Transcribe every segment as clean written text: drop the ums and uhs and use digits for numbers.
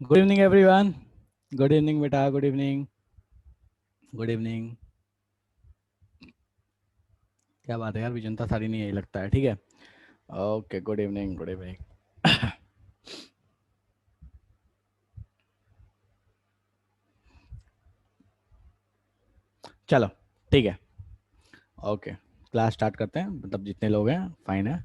Good evening everyone. Good evening बेटा, good evening. Good evening. क्या बात है यार, विजंता सारी नहीं यही लगता है। ठीक है, okay, good evening, good evening. चलो, ठीक है, ओके, क्लास स्टार्ट करते हैं। मतलब जितने लोग हैं फाइन है।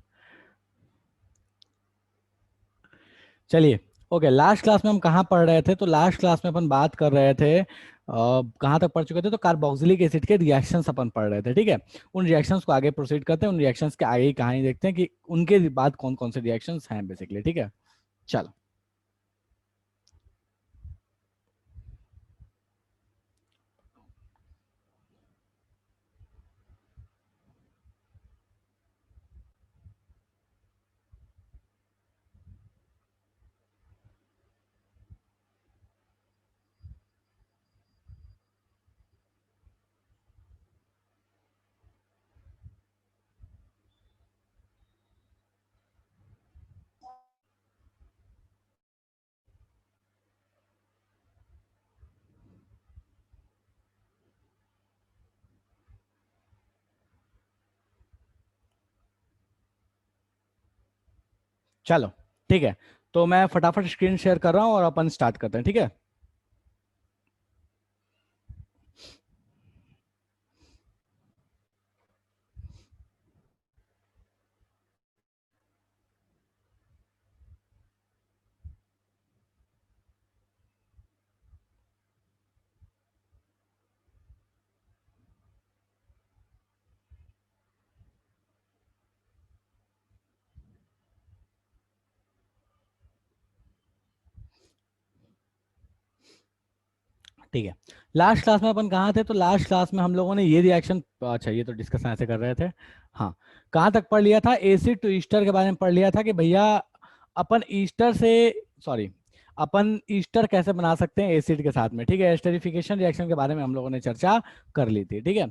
चलिए, ओके, लास्ट क्लास में हम कहाँ पढ़ रहे थे? तो लास्ट क्लास में अपन बात कर रहे थे, कहाँ तक पढ़ चुके थे? तो कार्बोक्सिलिक एसिड के रिएक्शंस अपन पढ़ रहे थे। ठीक है, उन रिएक्शंस को आगे प्रोसीड करते हैं। उन रिएक्शंस के आगे की कहानी देखते हैं कि उनके बाद कौन कौन से रिएक्शंस हैं बेसिकली। ठीक है, चलो। चलो, ठीक है, तो मैं फटाफट स्क्रीन शेयर कर रहा हूँ और अपन स्टार्ट करते हैं। ठीक है, ठीक है। लास्ट क्लास में अपन कहाँ थे? तो लास्ट क्लास में हम लोगों ने ये रिएक्शन, अच्छा ये तो डिस्कशन ऐसे कर रहे थे। हाँ, कहाँ तक पढ़ लिया था? एसिड टू ईस्टर के बारे में पढ़ लिया था कि भैया अपन ईस्टर से, सॉरी, अपन ईस्टर कैसे बना सकते हैं एसिड के साथ में। ठीक है, एस्टरिफिकेशन रिएक्शन के बारे में हम लोगों ने चर्चा कर ली थी। ठीक है,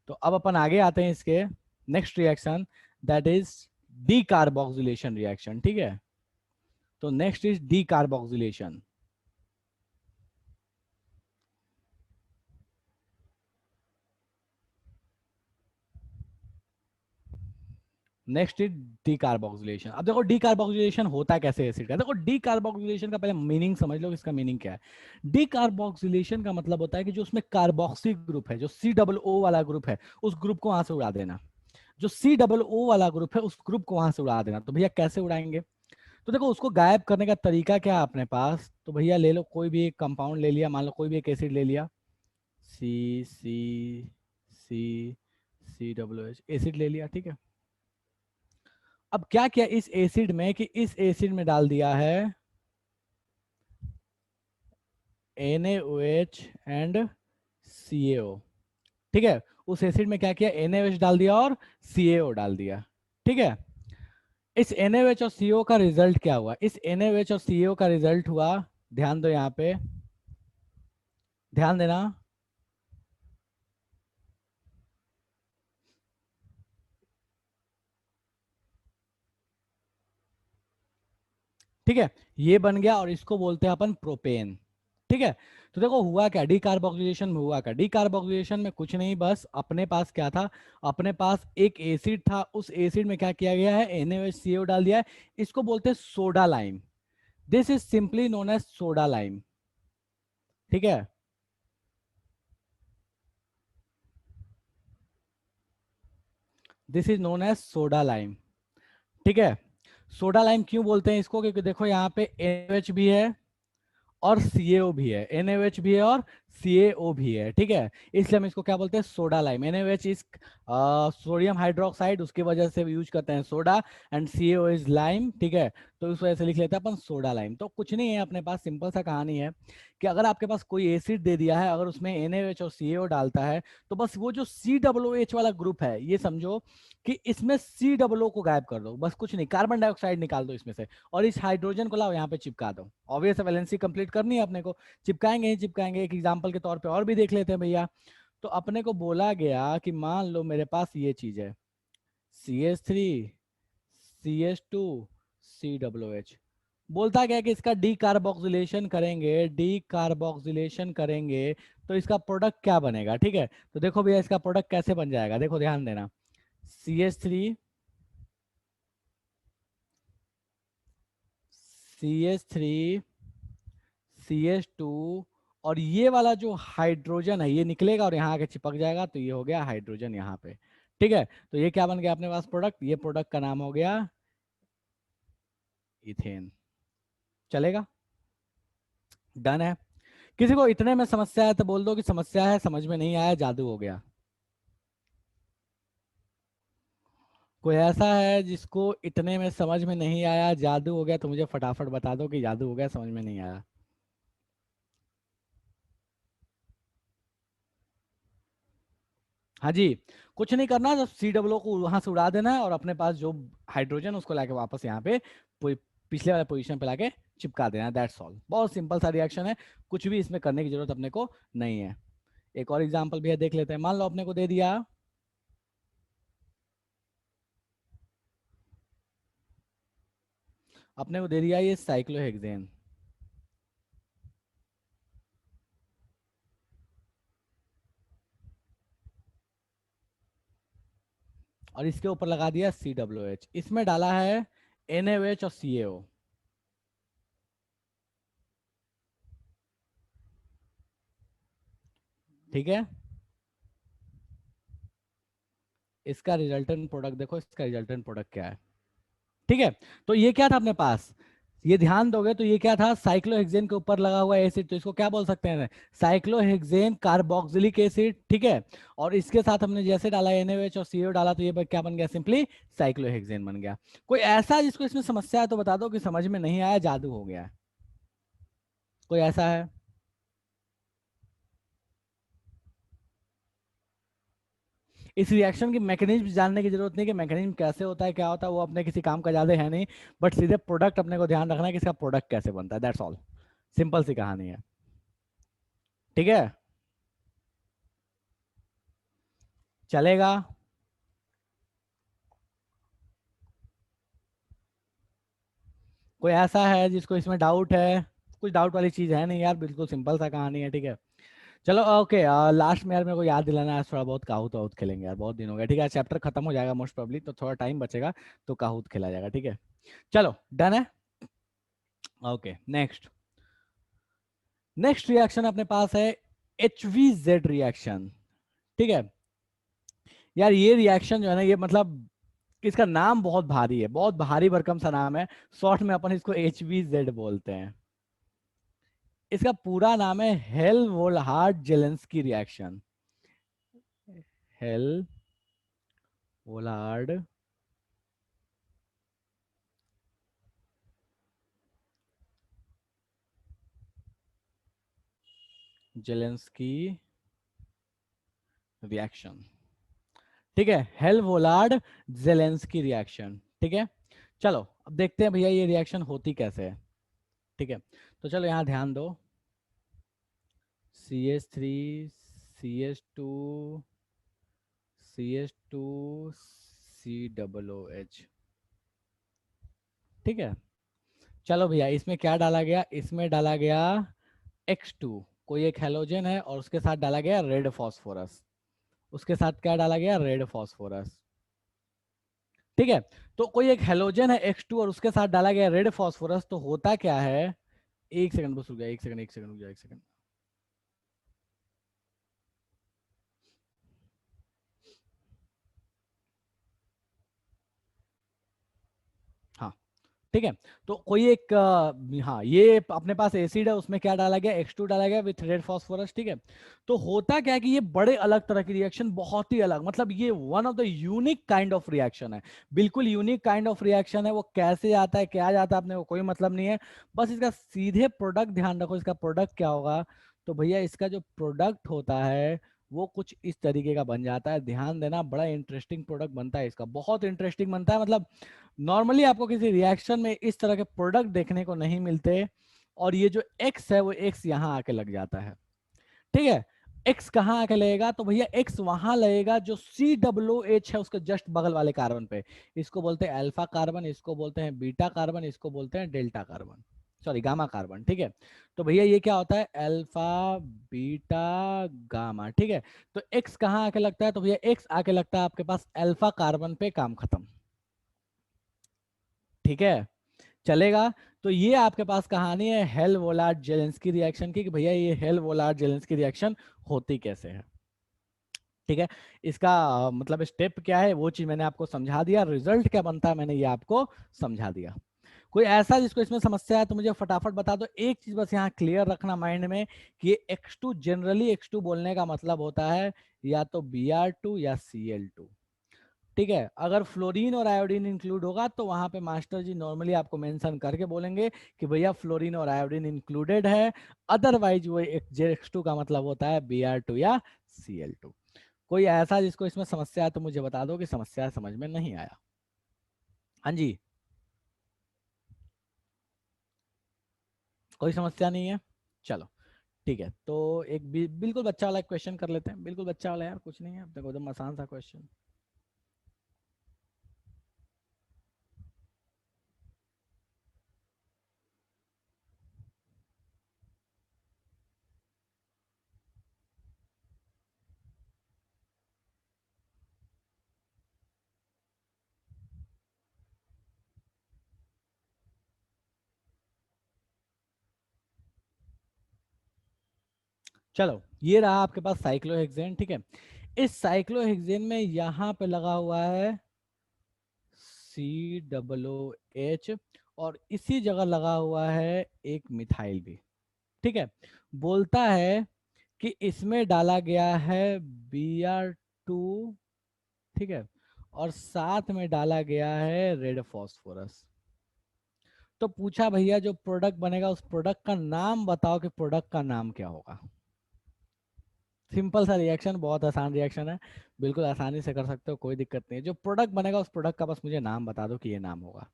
तो अब अपन आगे आते हैं इसके next reaction, that is D carboxylation reaction. ठीक है, तो next is D carboxylation. Next is decarboxylation. अब देखो डीकार्बोक्सिलेशन होता कैसे एसिड का? देखो डीकार्बोक्सिलेशन का पहले मीनिंग समझ लो, इसका मीनिंग क्या है। डीकार्बोक्सिलेशन का मतलब होता है कि जो उसमें कार्बोक्सी ग्रुप है, जो सी डबल ओ वाला ग्रुप है, उस ग्रुप को वहां से उड़ा देना। जो सी डबल ओ वाला ग्रुप है, उस ग्रुप को वहां से उड़ा देना। तो भैया कैसे उड़ाएंगे? तो देखो, उसको गायब करने का तरीका क्या है अपने पास? तो भैया ले लो, कोई भी एक कंपाउंड ले लिया, मान लो कोई भी एक एसिड ले लिया, सी सी सी सी डब्ल्यू एच एसिड ले लिया। ठीक है, अब क्या किया इस एसिड में कि इस एसिड में डाल दिया है NaOH एंड CaO। ठीक है, उस एसिड में क्या किया? NaOH डाल दिया और CaO डाल दिया। ठीक है, इस NaOH और CO का रिजल्ट क्या हुआ? इस NaOH और CaO का रिजल्ट हुआ, ध्यान दो यहां पे, ध्यान देना। ठीक है, ये बन गया और इसको बोलते हैं अपन प्रोपेन। ठीक है, तो देखो हुआ क्या डीकार्बोक्सिलेशन में? हुआ क्या डीकार्बोक्सिलेशन में? कुछ नहीं, बस अपने पास क्या था? अपने पास एक एसिड था, उस एसिड में क्या किया गया है? NaOH डाल दिया है। इसको बोलते हैं soda lime. This is simply known as soda lime. ठीक है, this is known as soda lime. ठीक है, सोडा लाइम क्यों बोलते हैं इसको? क्योंकि देखो यहाँ पे NaOH भी है और CaO भी है, NaOH भी है और CaO भी है। ठीक है, इसलिए हम इसको क्या बोलते हैं? Soda lime. NaOH is sodium hydroxide, उसकी वजह से यूज करते हैं soda, and CaO is lime. ठीक है, तो इस वजह से लिख लेते हैं अपन सोडा लाइम। तो कुछ नहीं है अपने पास, सिंपल सा कहानी है कि अगर आपके पास कोई एसिड दे दिया है, अगर उसमें NaOH और CaO डालता है, तो बस वो जो COOH वाला ग्रुप है, ये समझो कि इसमें COO को गायब कर दो, बस कुछ नहीं, कार्बन डाइऑक्साइड निकाल दो इसमें से, और इस हाइड्रोजन को लाओ यहाँ पे चिपका दो। ऑब्वियस वैलेंसी कंप्लीट करनी है अपने को, चिपकाएंगे ही चिपकाएंगे। एक एग्जांपल के तौर पे और भी देख लेते हैं भैया। तो अपने को बोला गया कि मान लो मेरे पास ये चीज है, CH3 CH2 COOH। बोलता क्या है कि इसका डी कार्बोक्सिलेशन करेंगे तो इसका प्रोडक्ट क्या बनेगा। ठीक है, तो देखो भैया इसका प्रोडक्ट कैसे बन जाएगा, देखो ध्यान देना। CH3 CH3 CH2 और ये वाला जो हाइड्रोजन है ये निकलेगा और यहाँ आके चिपक जाएगा, तो ये हो गया हाइड्रोजन यहाँ पे। ठीक है, तो ये क्या बन गया अपने पास प्रोडक्ट, ये प्रोडक्ट का नाम हो गया इथेन। चलेगा, डन है। किसी को इतने में समस्या है तो बोल दो कि समस्या है, समझ में नहीं आया, जादू हो गया। कोई ऐसा है जिसको इतने में समझ में नहीं आया, जादू हो गया, तो मुझे फटाफट बता दो कि जादू हो गया, समझ में नहीं आया। हाँ जी, कुछ नहीं करना, तो COO को वहां से उड़ा देना है और अपने पास जो हाइड्रोजन उसको लाके वापस यहाँ पे पिछले वाले पोजीशन पे लाके चिपका देना, दैट्स ऑल। बहुत सिंपल सा रिएक्शन है, कुछ भी इसमें करने की जरूरत अपने को नहीं है। एक और एग्जांपल भी है, देख लेते हैं। मान लो अपने को दे दिया, अपने को दे दिया ये साइक्लोहेक्सेन, और इसके ऊपर लगा दिया COOH, इसमें डाला है NaOH और CaO। ठीक है, इसका रिजल्टेंट प्रोडक्ट देखो, इसका रिजल्टेंट प्रोडक्ट क्या है। ठीक है, तो ये क्या था अपने पास, ये ध्यान दोगे तो ये क्या था, साइक्लोहेक्सेन के ऊपर लगा हुआ एसिड, तो इसको क्या बोल सकते हैं, साइक्लोहेक्सेन कार्बोक्सिलिक एसिड। ठीक है, और इसके साथ हमने जैसे डाला NaOH और CO डाला, तो ये क्या बन गया, सिंपली साइक्लोहेक्सेन बन गया। कोई ऐसा जिसको इसमें समस्या है तो बता दो कि समझ में नहीं आया, जादू हो गया। कोई ऐसा है? इस रिएक्शन की मैकेनिज्म जानने की जरूरत नहीं कि मैकेनिज्म कैसे होता है, क्या होता है, वो अपने किसी काम का ज्यादा है नहीं, बट सीधे प्रोडक्ट अपने को ध्यान रखना है कि इसका प्रोडक्ट कैसे बनता है, दैट्स ऑल। सिंपल सी कहानी है। ठीक है, चलेगा। कोई ऐसा है जिसको इसमें डाउट है? कुछ डाउट वाली चीज है नहीं यार, बिल्कुल सिंपल सा कहानी है। ठीक है, चलो ओके। लास्ट में यार मेरे को याद दिलाना है, थोड़ा बहुत काहूत वाहूत खेलेंगे यार, बहुत दिन हो गया। ठीक है, चैप्टर खत्म हो जाएगा मोस्ट प्रोबेबली, तो थोड़ा टाइम बचेगा, तो काहूत खेला जाएगा। ठीक है, चलो डन है। ओके, नेक्स्ट नेक्स्ट रिएक्शन अपने पास है HVZ रिएक्शन। ठीक है यार, ये रिएक्शन जो है ना, ये मतलब इसका नाम बहुत भारी है, बहुत भारी भरकम सा नाम है। शॉर्ट में अपन इसको HVZ बोलते हैं। इसका पूरा नाम है Hell Volhard Zelinsky reaction. Hell Volhard Zelinsky reaction. ठीक है, हेल वोलार्ड जेलेंस्की रिएक्शन। ठीक है, चलो अब देखते हैं भैया ये रिएक्शन होती कैसे है। ठीक है, तो चलो यहाँ ध्यान दो, CH3 CH2 CH2 COOH। ठीक है, चलो भैया इसमें क्या डाला गया, इसमें डाला गया X2, कोई एक हेलोजन है, और उसके साथ डाला गया रेड फॉस्फोरस। उसके साथ क्या डाला गया, रेड फॉस्फोरस। ठीक है, तो कोई एक हेलोजन है X2 और उसके साथ डाला गया रेड फॉस्फोरस, तो होता क्या है, एक सेकंड बस रुक गया, एक सेकंड रुक जाए, एक सेकंड। हाँ, ठीक है, तो कोई एक हाँ ये अपने पास एसिड है, उसमें क्या डाला गया, X2 डाला गया विथ रेड फास्फोरस। ठीक है, तो होता क्या है कि ये बड़े अलग तरह की रिएक्शन, बहुत ही अलग, मतलब ये one of the unique kind of reaction है, बिल्कुल यूनिक काइंड ऑफ रिएक्शन है। वो कैसे आता है, क्या जाता है, अपने को कोई मतलब नहीं है, बस इसका सीधे प्रोडक्ट ध्यान रखो, इसका प्रोडक्ट क्या होगा। तो भैया इसका जो प्रोडक्ट होता है वो कुछ इस तरीके का बन जाता है, ध्यान देना, बड़ा इंटरेस्टिंग प्रोडक्ट बनता है इसका, बहुत इंटरेस्टिंग बनता है। मतलब नॉर्मली आपको किसी रिएक्शन में इस तरह के प्रोडक्ट देखने को नहीं मिलते, और ये जो एक्स है वो एक्स यहाँ आके लग जाता है। ठीक है, एक्स कहाँ आके लगेगा, तो भैया एक्स वहां लगेगा जो COOH है उसके जस्ट बगल वाले कार्बन पे। इसको बोलते हैं अल्फा कार्बन, इसको बोलते हैं बीटा कार्बन, इसको बोलते हैं delta carbon, sorry gamma carbon, ठीक है। तो भैया ये क्या होता है, अल्फा बीटा गामा, ठीक है। तो एक्स कहाँ आके लगता है, तो भैया एक्स आके लगता है आपके पास अल्फा कार्बन पे, काम खत्म, ठीक है, चलेगा। तो ये आपके पास कहानी है हेल वोलार्ड जेलेंस्की रिएक्शन की, कि भैया ये हेल वोलार्ड जेलेंस्की रिएक्शन होती कैसे है, ठीक है। इसका मतलब स्टेप क्या है वो चीज मैंने आपको समझा दिया, रिजल्ट क्या बनता है मैंने ये आपको समझा दिया। कोई ऐसा जिसको इसमें समस्या है तो मुझे फटाफट बता दो। एक चीज बस यहाँ क्लियर रखना माइंड में कि ये X2 जनरली X2 बोलने का मतलब होता है या तो Br2 या Cl2, ठीक है। अगर फ्लोरीन और आयोडीन इंक्लूड होगा तो वहां पे मास्टर जी नॉर्मली आपको मेंशन करके बोलेंगे कि भैया फ्लोरीन और आयोडीन इंक्लूडेड है, अदरवाइज वो X2 का मतलब होता है Br2 या Cl2। कोई ऐसा जिसको इसमें समस्या है तो मुझे बता दो कि समस्या समझ में नहीं आया। हाँ जी, कोई समस्या नहीं है, चलो ठीक है। तो एक बिल्कुल बच्चा वाला क्वेश्चन कर लेते हैं, बिल्कुल बच्चा वाला यार, कुछ नहीं है, देखो एकदम आसान सा क्वेश्चन। चलो ये रहा आपके पास साइक्लोहेक्सेन, ठीक है। इस साइक्लोहेक्सेन में यहाँ पे लगा हुआ है COOH, और इसी जगह लगा हुआ है एक मिथाइल भी, ठीक है। बोलता है कि इसमें डाला गया है Br2, ठीक है, और साथ में डाला गया है रेड फॉस्फोरस। तो पूछा भैया जो प्रोडक्ट बनेगा उस प्रोडक्ट का नाम बताओ कि प्रोडक्ट का नाम क्या होगा। सिंपल सा रिएक्शन, बहुत आसान रिएक्शन है, बिल्कुल आसानी से कर सकते हो, कोई दिक्कत नहीं है। जो प्रोडक्ट बनेगा उस प्रोडक्ट का बस मुझे नाम बता दो कि ये नाम होगा।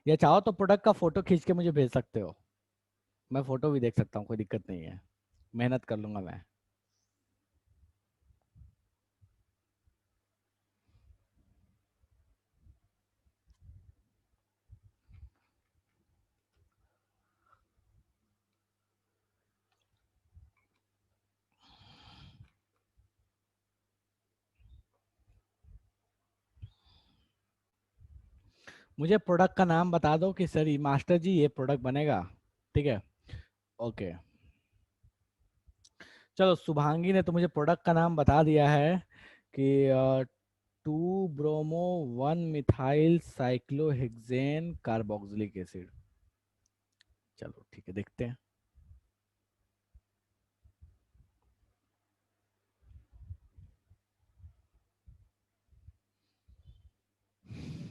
या चाहो तो प्रोडक्ट का फोटो खींच के मुझे भेज सकते हो, मैं फोटो भी देख सकता हूँ, कोई दिक्कत नहीं है, मेहनत कर लूंगा मैं। मुझे प्रोडक्ट का नाम बता दो कि सर मास्टर जी ये प्रोडक्ट बनेगा, ठीक है। ओके, चलो शुभांगी ने तो मुझे प्रोडक्ट का नाम बता दिया है कि 2 bromo 1 methyl cyclohexane carboxylic acid. चलो ठीक है, देखते हैं।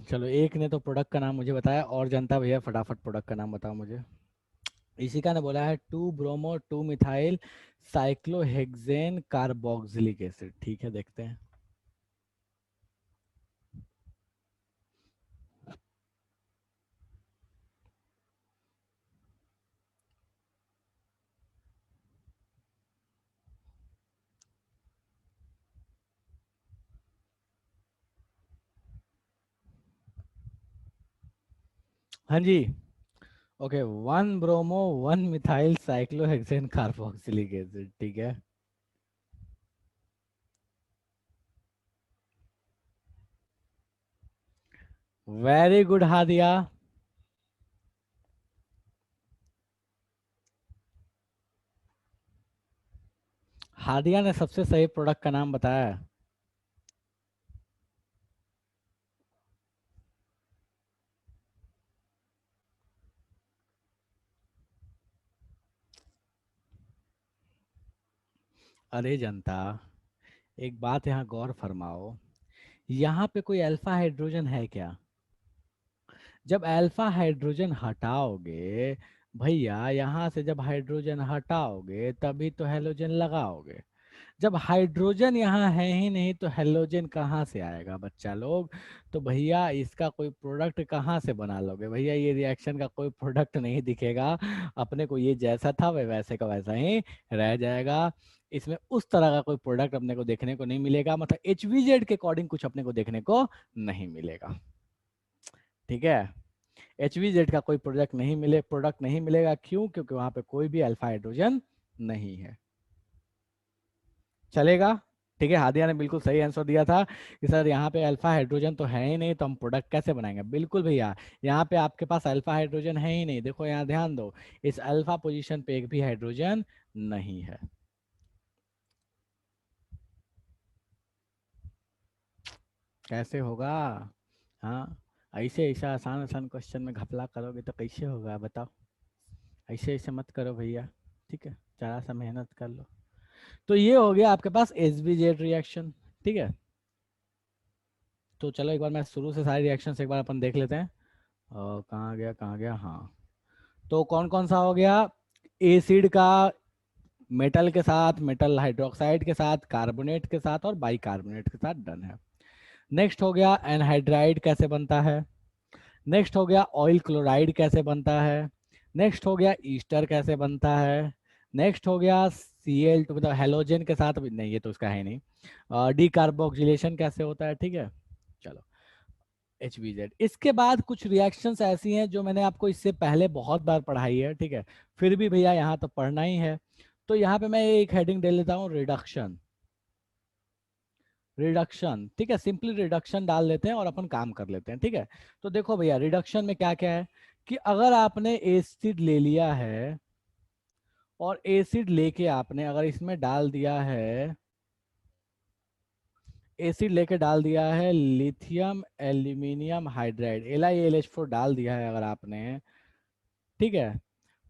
चलो एक ने तो प्रोडक्ट का नाम मुझे बताया, और जनता भैया फटाफट प्रोडक्ट का नाम बताओ मुझे। इशिका ने बोला है 2 bromo 2 methyl cyclohexane carboxylic acid, ठीक है देखते हैं। हाँ जी, okay, 1 bromo 1 methyl cyclohexane carboxylic acid, ठीक है। Very good Hadiya. हादिया ने सबसे सही प्रोडक्ट का नाम बताया। अरे जनता, एक बात यहाँ गौर फरमाओ, यहाँ पे कोई अल्फा हाइड्रोजन है क्या? जब अल्फा हाइड्रोजन हटाओगे भैया, यहाँ से जब हाइड्रोजन हटाओगे तभी तो हेलोजन लगाओगे। जब हाइड्रोजन यहाँ है ही नहीं तो हेलोजन कहाँ से आएगा बच्चा लोग? तो भैया इसका कोई प्रोडक्ट कहाँ से बना लोगे भैया? ये रिएक्शन का कोई प्रोडक्ट नहीं दिखेगा अपने को, ये जैसा था वह वैसे का वैसा ही रह जाएगा। इसमें उस तरह का कोई प्रोडक्ट अपने को देखने को नहीं मिलेगा, मतलब HVZ के अकॉर्डिंग कुछ अपने को देखने को नहीं मिलेगा। ठीक है, HVZ का कोई प्रोडक्ट नहीं मिलेगा। क्यों? क्योंकि वहां पे कोई भी अल्फा हाइड्रोजन नहीं है। चलेगा? ठीक है, हादिया ने बिल्कुल सही आंसर दिया था कि सर यहाँ पे अल्फा हाइड्रोजन तो है ही नहीं, तो हम प्रोडक्ट कैसे बनाएंगे? बिल्कुल भैया, यहाँ पे आपके पास अल्फा हाइड्रोजन है ही नहीं। देखो यहाँ ध्यान दो, इस अल्फा पोजीशन पे एक भी हाइड्रोजन नहीं है। कैसे होगा? हाँ, ऐसे ऐसा आसान आसान क्वेश्चन में घपला करोगे तो कैसे होगा बताओ? ऐसे ऐसे मत करो भैया, ठीक है, जरा सा मेहनत कर लो। तो ये हो गया आपके पास HBZ रिएक्शन। ठीक है, तो चलो एक बार मैं शुरू से सारे रिएक्शन एक बार अपन देख लेते हैं। और कहाँ गया कहाँ गया, हाँ। तो कौन कौन सा हो गया? एसिड का मेटल के साथ, मेटल हाइड्रोक्साइड के साथ, कार्बोनेट के साथ और बाइकार्बोनेट के साथ डन है। नेक्स्ट हो गया एनहाइड्राइड कैसे बनता है। नेक्स्ट हो गया ऑयल क्लोराइड कैसे बनता है। नेक्स्ट हो गया ईस्टर कैसे बनता है। नेक्स्ट हो गया Cl2 मतलब हेलोजन के साथ, नहीं ये तो उसका है नहीं, डी कार्बोक्सिलेशन कैसे होता है। ठीक है, चलो HBZ। इसके बाद कुछ रिएक्शंस ऐसी हैं जो मैंने आपको इससे पहले बहुत बार पढ़ाई है, ठीक है, फिर भी भैया यहाँ तो पढ़ना ही है। तो यहाँ पे मैं एक हेडिंग दे लेता हूँ, रिडक्शन। रिडक्शन, ठीक है, सिंपली रिडक्शन डाल लेते हैं और अपन काम कर लेते हैं। ठीक है, तो देखो भैया रिडक्शन में क्या क्या है कि अगर आपने एसिड ले लिया है और एसिड लेके आपने अगर इसमें डाल दिया है, एसिड लेके डाल दिया है लिथियम एल्यूमिनियम हाइड्राइड LiAlH4 डाल दिया है अगर आपने, ठीक है,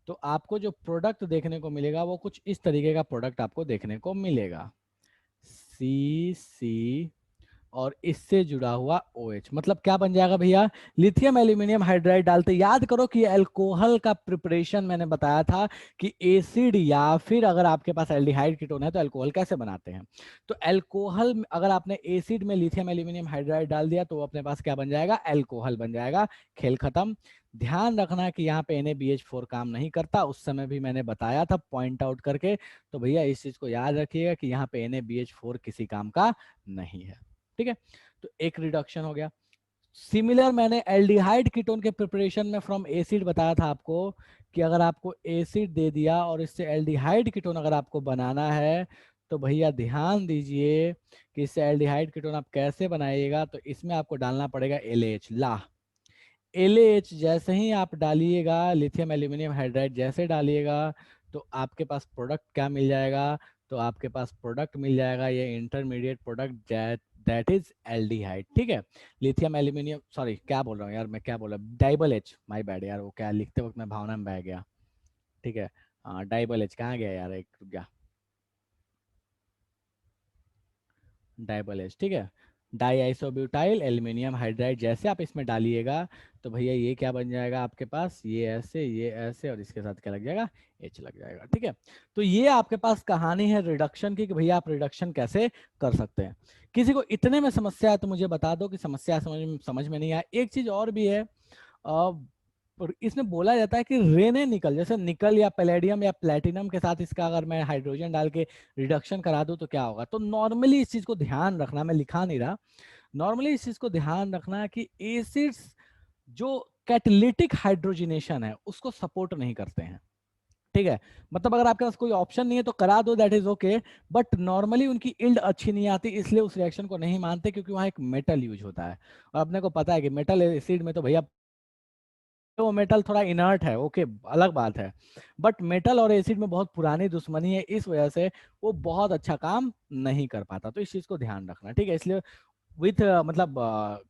तो आपको जो प्रोडक्ट देखने को मिलेगा वो कुछ इस तरीके का प्रोडक्ट आपको देखने को मिलेगा। C और इससे जुड़ा हुआ OH, मतलब क्या बन जाएगा भैया? लिथियम एल्यूमिनियम हाइड्राइड डालते याद करो कि अल्कोहल का प्रिपरेशन मैंने बताया था कि एसिड या फिर अगर आपके पास एल्डिहाइड कीटोन है तो अल्कोहल कैसे बनाते हैं। तो अल्कोहल अगर आपने एसिड में लिथियम एल्यूमिनियम हाइड्राइड डाल दिया तो अपने पास क्या बन जाएगा? अल्कोहल बन जाएगा। खेल खत्म। ध्यान रखना कि यहाँ पे NaBH4 काम नहीं करता, उस समय भी मैंने बताया था पॉइंट आउट करके। तो भैया इस चीज को याद रखिएगा कि यहाँ पे NaBH4 किसी काम का नहीं है। ठीक है, तो एक रिडक्शन हो गया। सिमिलर मैंने एल्डिहाइड कीटोन के प्रिपरेशन में फ्रॉम एसिड बताया था आपको कि अगर आपको एसिड दे दिया और इससे एल्डिहाइड कीटोन अगर आपको बनाना है तो भैया ध्यान दीजिए कि इससे एल्डिहाइड कीटोन आप कैसे बनाइएगा। तो इसमें आपको डालना पड़ेगा LaH, ला LaH जैसे ही आप डालिएगा, लिथियम एल्यूमिनियम हाइड्राइड जैसे डालिएगा तो आपके पास प्रोडक्ट क्या मिल जाएगा? तो आपके पास प्रोडक्ट मिल जाएगा ये intermediate product that is aldehyde. ठीक है, लिथियम एल्यूमिनियम, सॉरी क्या बोल रहा हूँ यार मैं, क्या बोल रहा हूँ, डाइबल एच, माय बैड यार, वो क्या लिखते वक्त मैं भावना में बह गया। ठीक है, डाइबल एच कहाँ गया यार, एक रुक गया, डाइबल एच, ठीक है, डाई आइसोब्यूटाइल एल्यूमिनियम हाइड्राइड जैसे आप इसमें डालिएगा तो भैया ये क्या बन जाएगा आपके पास? ये ऐसे और इसके साथ क्या लग जाएगा? H लग जाएगा। ठीक है, तो ये आपके पास कहानी है रिडक्शन की कि भैया आप रिडक्शन कैसे कर सकते हैं। किसी को इतने में समस्या है तो मुझे बता दो कि समस्या समझ में नहीं आया। एक चीज और भी है, और इसमें बोला जाता है कि रेने निकल, जैसे निकल या पैलेडियम या प्लेटिनम के साथ इसका अगर मैं हाइड्रोजन डाल के रिडक्शन करा दूं तो क्या होगा। तो नॉर्मली इस चीज को ध्यान रखना, मैं लिखा नहीं रहा, नॉर्मली इस चीज को ध्यान रखना कि एसिड्स जो कैटालिटिक हाइड्रोजनेशन है उसको सपोर्ट नहीं करते हैं। ठीक है, मतलब अगर आपके पास कोई ऑप्शन नहीं है तो करा दो, that is okay, but normally उनकी इल्ड अच्छी नहीं आती इसलिए उस रिएक्शन को नहीं मानते क्योंकि वहां एक मेटल यूज होता है। और अपने को पता है कि मेटल एसिड में तो भैया तो वो मेटल थोड़ा इनर्ट है, ओके अलग बात है, बट मेटल और एसिड में बहुत पुरानी दुश्मनी है, इस वजह से वो बहुत अच्छा काम नहीं कर पाता। तो इस चीज को ध्यान रखना, ठीक है। इसलिए विथ मतलब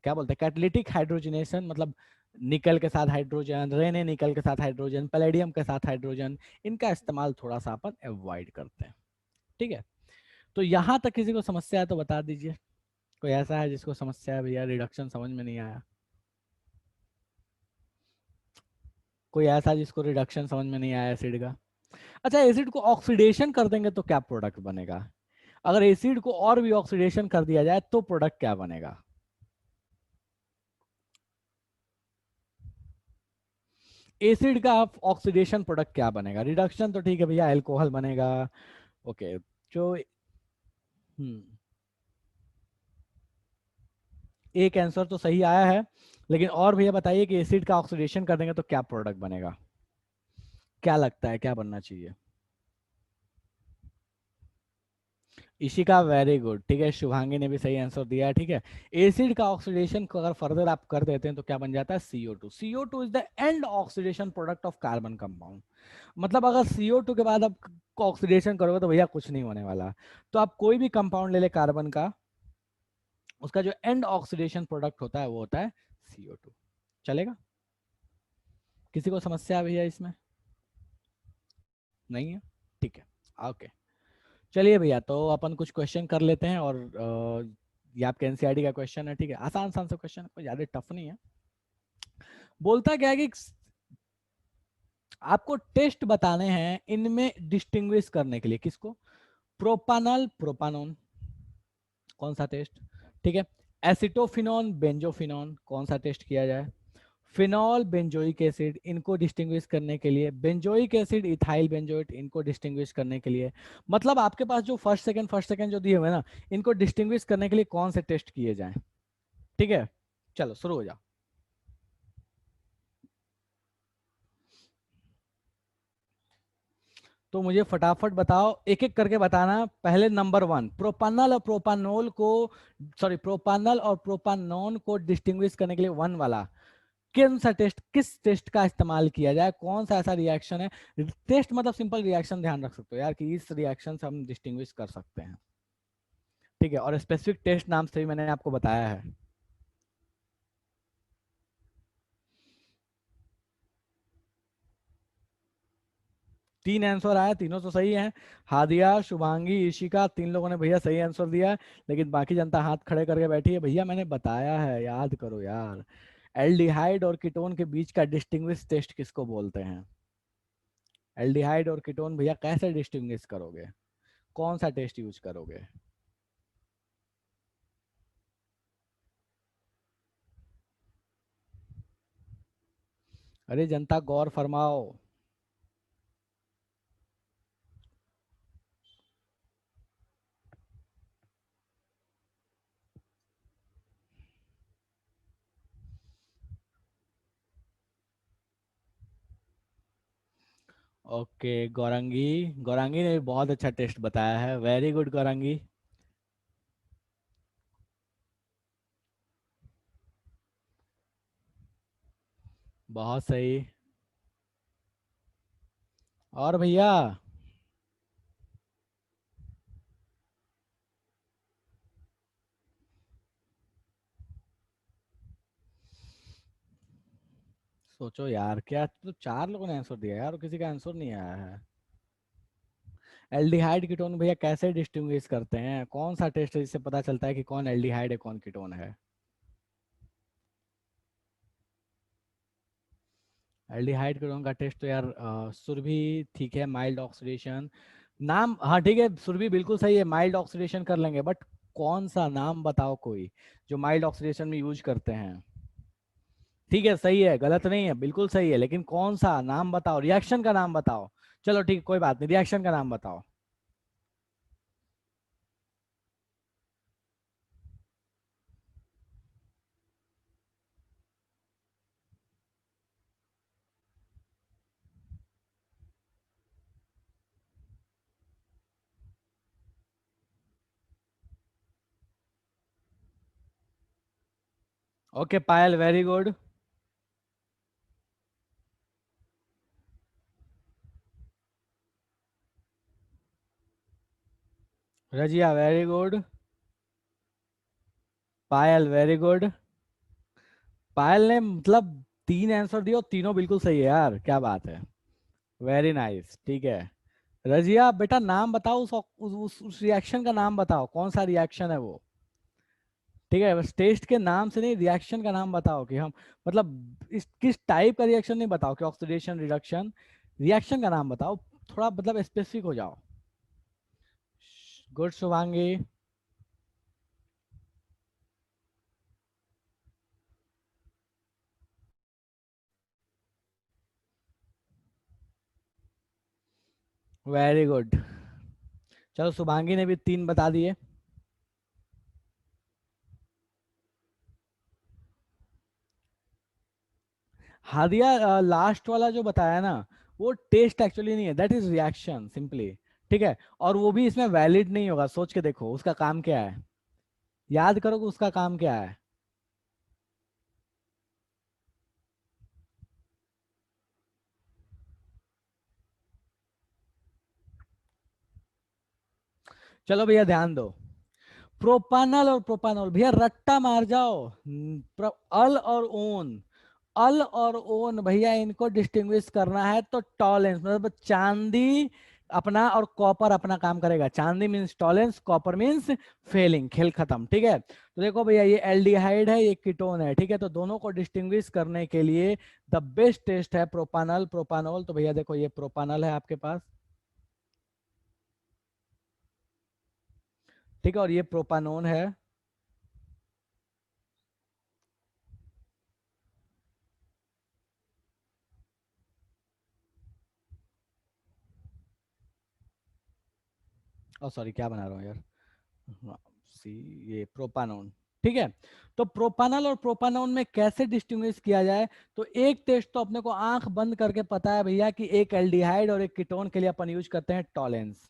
क्या बोलते हैं, कैटालिटिक हाइड्रोजनेशन, मतलब निकल के साथ हाइड्रोजन, रेने निकल के साथ हाइड्रोजन, पैलेडियम के साथ हाइड्रोजन, इनका इस्तेमाल थोड़ा सा अपन अवॉइड करते हैं। ठीक है, तो यहाँ तक किसी को समस्या है तो बता दीजिए। कोई ऐसा है जिसको समस्या है भैया, रिडक्शन समझ में नहीं आया? कोई ऐसा जिसको रिडक्शन समझ में नहीं आया एसिड का? अच्छा, एसिड को ऑक्सीडेशन कर देंगे तो क्या प्रोडक्ट बनेगा? अगर एसिड को और भी ऑक्सीडेशन कर दिया जाए तो प्रोडक्ट क्या बनेगा? एसिड का ऑक्सीडेशन प्रोडक्ट क्या बनेगा? रिडक्शन तो ठीक है भैया, अल्कोहल बनेगा। ओके। जो एक आंसर तो सही आया है, लेकिन और भैया बताइए कि एसिड का ऑक्सीडेशन कर देंगे तो क्या प्रोडक्ट बनेगा? क्या लगता है क्या बनना चाहिए? इशिका, वेरी गुड, ठीक है। शुभांगी ने भी सही आंसर दिया है, ठीक है। एसिड का ऑक्सीडेशन को अगर फर्दर आप कर देते हैं तो क्या बन जाता है? CO2। CO2 is the end oxidation product of carbon compound. मतलब अगर CO2 के बाद आप ऑक्सीडेशन करोगे तो भैया कुछ नहीं होने वाला। तो आप कोई भी कंपाउंड ले ले कार्बन का, उसका जो एंड ऑक्सीडेशन प्रोडक्ट होता है वो होता है CO2। चलेगा? किसी को समस्या है भैया इसमें? नहीं है? ठीक है, ओके। चलिए भैया, तो अपन कुछ क्वेश्चन कर लेते हैं, और ये आपके एनसीईआरटी का क्वेश्चन है, ठीक है। आसान आसान सा क्वेश्चन है, कोई ज्यादा टफ नहीं है। बोलता क्या है कि आपको टेस्ट बताने हैं इनमें डिस्टिंग्विश करने के लिए। किसको? प्रोपानॉल, प्रोपानोन, कौन सा टेस्ट? ठीक है। एसिटोफिनॉन, बेंजोफिनॉन, कौन सा टेस्ट किया जाए? फिनॉल, बेंजोइक एसिड, इनको डिस्टिंग्विश करने के लिए। बेंजोइक एसिड, इथाइल बेंजोएट, इनको डिस्टिंग्विश करने के लिए। मतलब आपके पास जो फर्स्ट सेकंड जो दिए हुए ना, इनको डिस्टिंग्विश करने के लिए कौन से टेस्ट किए जाएं? ठीक है, चलो शुरू हो जाओ। तो मुझे फटाफट बताओ, एक एक करके बताना। पहले नंबर 1, प्रोपानल और प्रोपानोल को, सॉरी, प्रोपानल और प्रोपानोन को डिस्टिंग्विश करने के लिए 1 वाला कौन सा टेस्ट, किस टेस्ट का इस्तेमाल किया जाए? कौन सा ऐसा रिएक्शन है? टेस्ट मतलब सिंपल रिएक्शन ध्यान रख सकते हो यार, कि इस रिएक्शन से हम डिस्टिंग्विश कर सकते हैं। ठीक है, और स्पेसिफिक टेस्ट नाम से भी मैंने आपको बताया है। तीन आंसर आया, तीनों तो सही हैं। हादिया, शुभांगी, ईशिका, तीन लोगों ने भैया सही आंसर दिया है। लेकिन बाकी जनता हाथ खड़े करके बैठी है। भैया मैंने बताया है, याद करो यार। एल्डिहाइड और कीटोन के बीच का डिस्टिंग्विश टेस्ट किसको बोलते हैं? एल्डिहाइड और कीटोन भैया कैसे डिस्टिंग्विश करोगे? कौन सा टेस्ट यूज करोगे? अरे जनता गौर फरमाओ। ओके, गौरंगी, गौरंगी ने भी बहुत अच्छा टेस्ट बताया है, वेरी गुड गौरंगी। बहुत सही। और भैया, सोचो यार, क्या तो चार लोगों ने आंसर दिया यार, और किसी का आंसर नहीं आया है। एल्डिहाइड कीटोन भैया कैसे डिस्टिंग्विश करते हैं? कौन सा टेस्ट है जिससे पता चलता है कि कौन एल्डिहाइड है कौन कीटोन है? एल्डिहाइड कीटोन का टेस्ट तो यार सुरभि, ठीक है, माइल्ड ऑक्सीडेशन। नाम, हाँ ठीक है, सुरभि बिल्कुल सही है, माइल्ड ऑक्सीडेशन कर लेंगे, बट कौन सा नाम बताओ कोई जो माइल्ड ऑक्सीडेशन में यूज करते हैं। ठीक है, सही है, गलत नहीं है, बिल्कुल सही है, लेकिन कौन सा नाम बताओ, रिएक्शन का नाम बताओ। चलो ठीक है, कोई बात नहीं, रिएक्शन का नाम बताओ। Okay Payal, very good. Razia, very good. Payal, very good. Payal ने मतलब तीन आंसर दिए और तीनों बिल्कुल सही है यार, क्या बात है। वेरी नाइस, ठीक है। रजिया बेटा, नाम बताओ, उस रिएक्शन का नाम बताओ, कौन सा रिएक्शन है वो? ठीक है, बस टेस्ट के नाम से नहीं, रिएक्शन का नाम बताओ, कि हम मतलब इस किस टाइप का रिएक्शन नहीं बताओ, कि ऑक्सीडेशन, रिडक्शन, रिएक्शन का नाम बताओ। थोड़ा मतलब स्पेसिफिक हो जाओ। गुड शुभांगी। Very good. चलो शुभांगी ने भी 3 बता दिए। हादिया लास्ट वाला जो बताया ना, वो टेस्ट एक्चुअली नहीं है, दैट इज रिएक्शन सिंपली। ठीक है, और वो भी इसमें वैलिड नहीं होगा, सोच के देखो उसका काम क्या है। याद करो कि उसका काम क्या है। चलो भैया ध्यान दो। प्रोपानल और प्रोपानोल भैया रट्टा मार जाओ। अल और ओन, अल और ओन भैया इनको डिस्टिंग्विश करना है तो टॉलेंस मतलब चांदी अपना और कॉपर अपना काम करेगा। चांदी means Tollens, copper means Fehling, खेल खत्म। ठीक है, तो देखो भैया ये एल्डिहाइड है, ये कीटोन है। ठीक है, तो दोनों को डिस्टिंग्विश करने के लिए द बेस्ट टेस्ट है प्रोपानल प्रोपानोल। तो भैया देखो ये प्रोपानल है आपके पास। ठीक है, और ये प्रोपानोन है। और सॉरी क्या बना रहा हूँ यार, हाँ, सी, ये प्रोपानोन। ठीक है, तो प्रोपानल और प्रोपानोन में कैसे डिस्टिंग्विश किया जाए। तो एक टेस्ट तो अपने को आंख बंद करके पता है भैया कि एक एल्डिहाइड और एक कीटोन के लिए अपन यूज करते हैं टॉलेंस।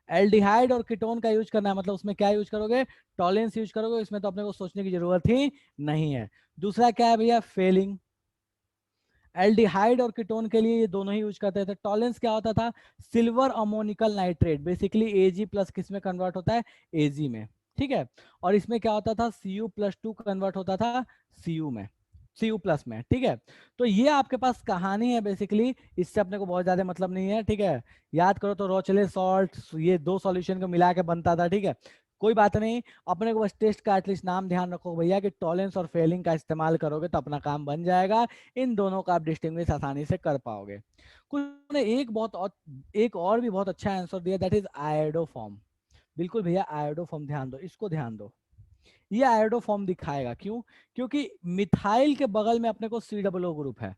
एल्डिहाइड और कीटोन का यूज करना है मतलब उसमें क्या यूज करोगे, टॉलेंस यूज करोगे। इसमें तो अपने को सोचने की जरूरत ही नहीं है। दूसरा क्या है भैया, फेलिंग। एल्डिहाइड और कीटोन के लिए ये दोनों ही यूज करते थे। टॉलेंस क्या होता था, सिल्वर अमोनिकल नाइट्रेट, बेसिकली एजी प्लस किस में कन्वर्ट होता है, एजी में। ठीक है, और इसमें क्या होता था, Cu+2 कन्वर्ट होता था Cu में, Cu प्लस में। ठीक है, तो ये आपके पास कहानी है बेसिकली, इससे अपने को बहुत ज्यादा मतलब नहीं है। ठीक है, याद करो तो रोचले सॉल्ट, ये दो सॉल्यूशन को मिला के बनता था। ठीक है, कोई बात नहीं, अपने को बस टेस्ट का एटलीस्ट नाम ध्यान रखो भैया कि टॉलेंस और फेलिंग का इस्तेमाल करोगे तो अपना काम बन जाएगा। इन दोनों का आप डिस्टिंग्विश आसानी से कर पाओगे। कुछ ने एक और भी बहुत अच्छा आंसर दिया, दैट इज आयोडोफॉर्म। बिल्कुल भैया आयोडोफॉर्म, ध्यान दो, इसको ध्यान दो। ये आयोडोफॉर्म दिखाएगा, क्यों, क्योंकि मिथाइल के बगल में अपने को COO ग्रुप है।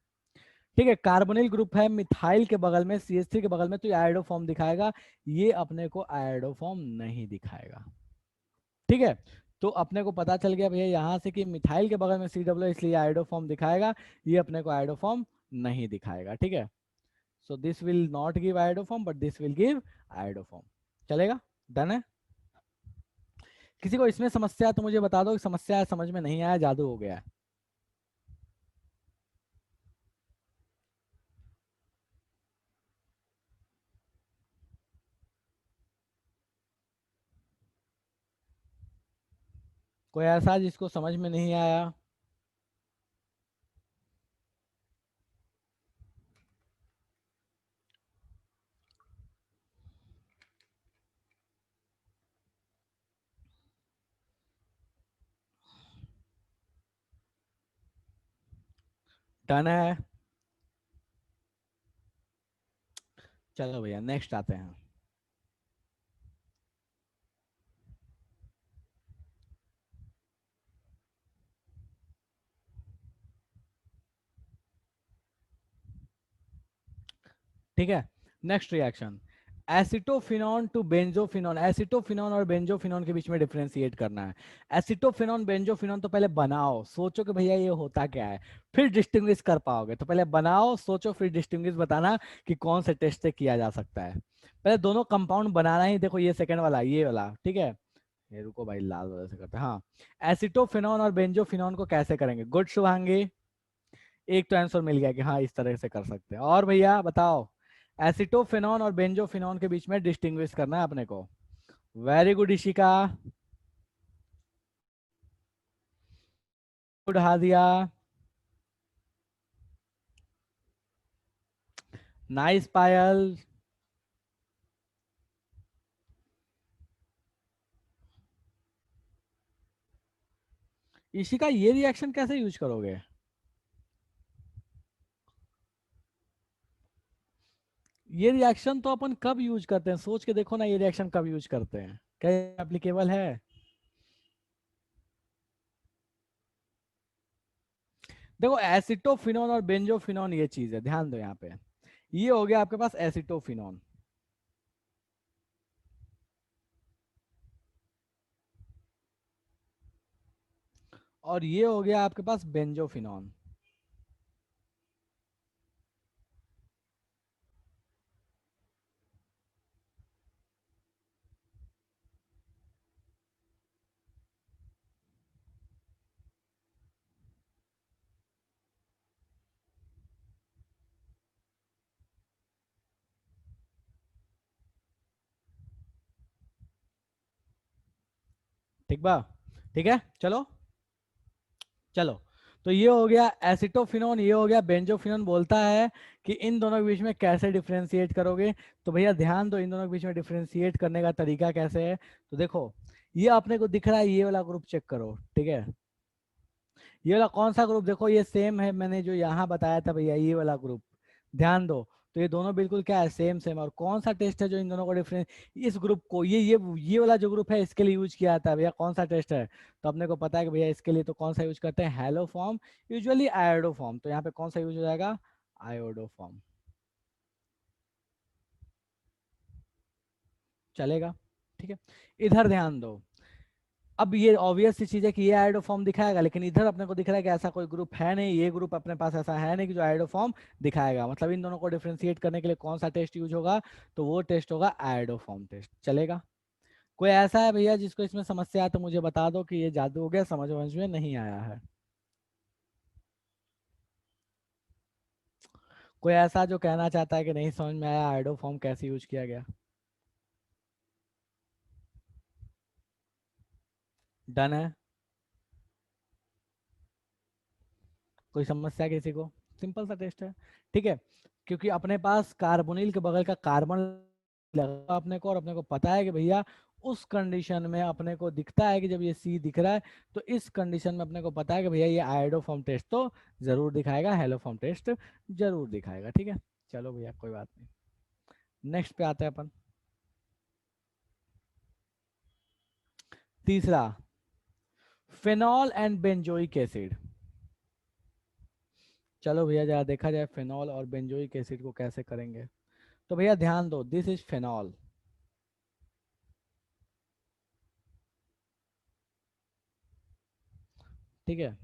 ठीक है, कार्बोनिल ग्रुप है मिथाइल के बगल में, CH3 के बगल में, तो ये आयोडोफॉर्म दिखाएगा। ये अपने को आयोडोफॉर्म नहीं दिखाएगा। ठीक है, तो अपने को पता चल गया भैया यहाँ से कि मिथाइल के बगल में COO, इसलिए आयोडोफॉर्म दिखाएगा। ये अपने को आयोडोफॉर्म नहीं दिखाएगा। ठीक है, so this will not give iodoform but this will give iodoform. चलेगा, डन है। किसी को इसमें समस्या है तो मुझे बता दो कि समस्या है, समझ में नहीं आया, जादू हो गया है। कोई ऐसा जिसको समझ में नहीं आया। डन है। चलो भैया नेक्स्ट आते हैं। ठीक है, next reaction, acetophenone to benzophenone. Acetophenone और बेंजोफिनॉन के बीच में डिफरेंशिएट करना है। एसिटोफिनॉन बेंजोफिनॉन तो पहले बनाओ, सोचो कि भैया ये होता क्या है, फिर डिस्टिंग्विश कर पाओगे। तो पहले बनाओ, सोचो, फिर डिस्टिंग्विश बताना कि कौन से टेस्ट से किया जा सकता है। पहले दोनों कंपाउंड बनाना ही, देखो ये सेकंड वाला, ये वाला। ठीक है, ये रुको भाई, लाल वाले से करते हैं। हाँ, एसिटोफिनॉन और बेंजोफिनॉन को कैसे करेंगे, गुड शुभांगी। एक तो आंसर मिल गया कि हाँ इस तरह से कर सकते हैं। और भैया बताओ, एसिटोफिनॉन और बेंजोफिनॉन के बीच में डिस्टिंग्विश करना है अपने को। Very good Ishika, good Hadiya, nice Payal. Ishika ये रिएक्शन कैसे यूज करोगे। ये रिएक्शन तो अपन कब यूज करते हैं, सोच के देखो ना, ये रिएक्शन कब यूज करते हैं, क्या एप्लीकेबल है? देखो एसिटोफिनोन और बेंजोफिनोन ये चीज है, ध्यान दो यहाँ पे। ये हो गया आपके पास एसिटोफिनोन, और ये हो गया आपके पास बेंजोफिनोन। ठीक बा, ठीक है, चलो चलो। तो ये हो गया एसिटोफिनोन, ये हो गया बेंजोफिनोन। बोलता है कि इन दोनों के बीच में कैसे डिफरेंशिएट करोगे। तो भैया ध्यान दो, इन दोनों के बीच में डिफरेंशिएट करने का तरीका कैसे है। तो देखो, ये अपने को दिख रहा है, ये वाला ग्रुप चेक करो, ठीक है। ये वाला कौन सा ग्रुप, देखो ये सेम है, मैंने जो यहाँ बताया था भैया, ये वाला ग्रुप, ध्यान दो। तो ये दोनों बिल्कुल क्या है, सेम सेम। और कौन सा टेस्ट है जो इन दोनों को डिफरेंस, इस ग्रुप को, ये वाला जो ग्रुप है इसके लिए यूज किया जाता है भैया, कौन सा टेस्ट है। तो अपने को पता है कि भैया इसके लिए तो कौन सा यूज करते हैं, hello form, usually iodo form. तो यहाँ पे कौन सा यूज हो जाएगा, आयोडो फॉर्म, चलेगा, ठीक है। इधर ध्यान दो, अब ये ऑब्वियस सी चीज है कि ये आयोडो फॉर्म दिखाएगा, लेकिन इधर अपने को दिख रहा है कि ऐसा कोई ग्रुप है नहीं, ये ग्रुप अपने पास ऐसा है नहीं कि जो आयोडो फॉर्म दिखाएगा। मतलब इन दोनों को डिफरेंशिएट करने के लिए कौन सा टेस्ट यूज होगा, तो वो टेस्ट होगा आयोडो फॉर्म टेस्ट, चलेगा। कोई ऐसा है भैया जिसको इसमें समस्या है तो मुझे बता दो कि ये जादू हो गया, समझ वमझ में नहीं आया है। कोई ऐसा जो कहना चाहता है कि नहीं समझ में आया, आयोडो फॉर्म कैसे यूज किया गया। डन है, कोई समस्या किसी को, सिंपल सा टेस्ट है, ठीक है। क्योंकि अपने पास कार्बोनिल के बगल का कार्बन लगा अपने को, और अपने को पता है कि भैया उस कंडीशन में अपने को दिखता है कि जब ये सी दिख रहा है, तो इस कंडीशन में अपने को पता है कि भैया ये आयोडो फॉर्म टेस्ट तो जरूर दिखाएगा, हेलो फॉर्म टेस्ट जरूर दिखाएगा, ठीक है। चलो भैया कोई बात नहीं, नेक्स्ट पे आते हैं अपन। तीसरा, फेनॉल एंड बेंजोइक एसिड। चलो भैया जरा देखा जाए फेनॉल और बेंजोइक एसिड को कैसे करेंगे। तो भैया ध्यान दो, दिस इज फेनॉल, ठीक है,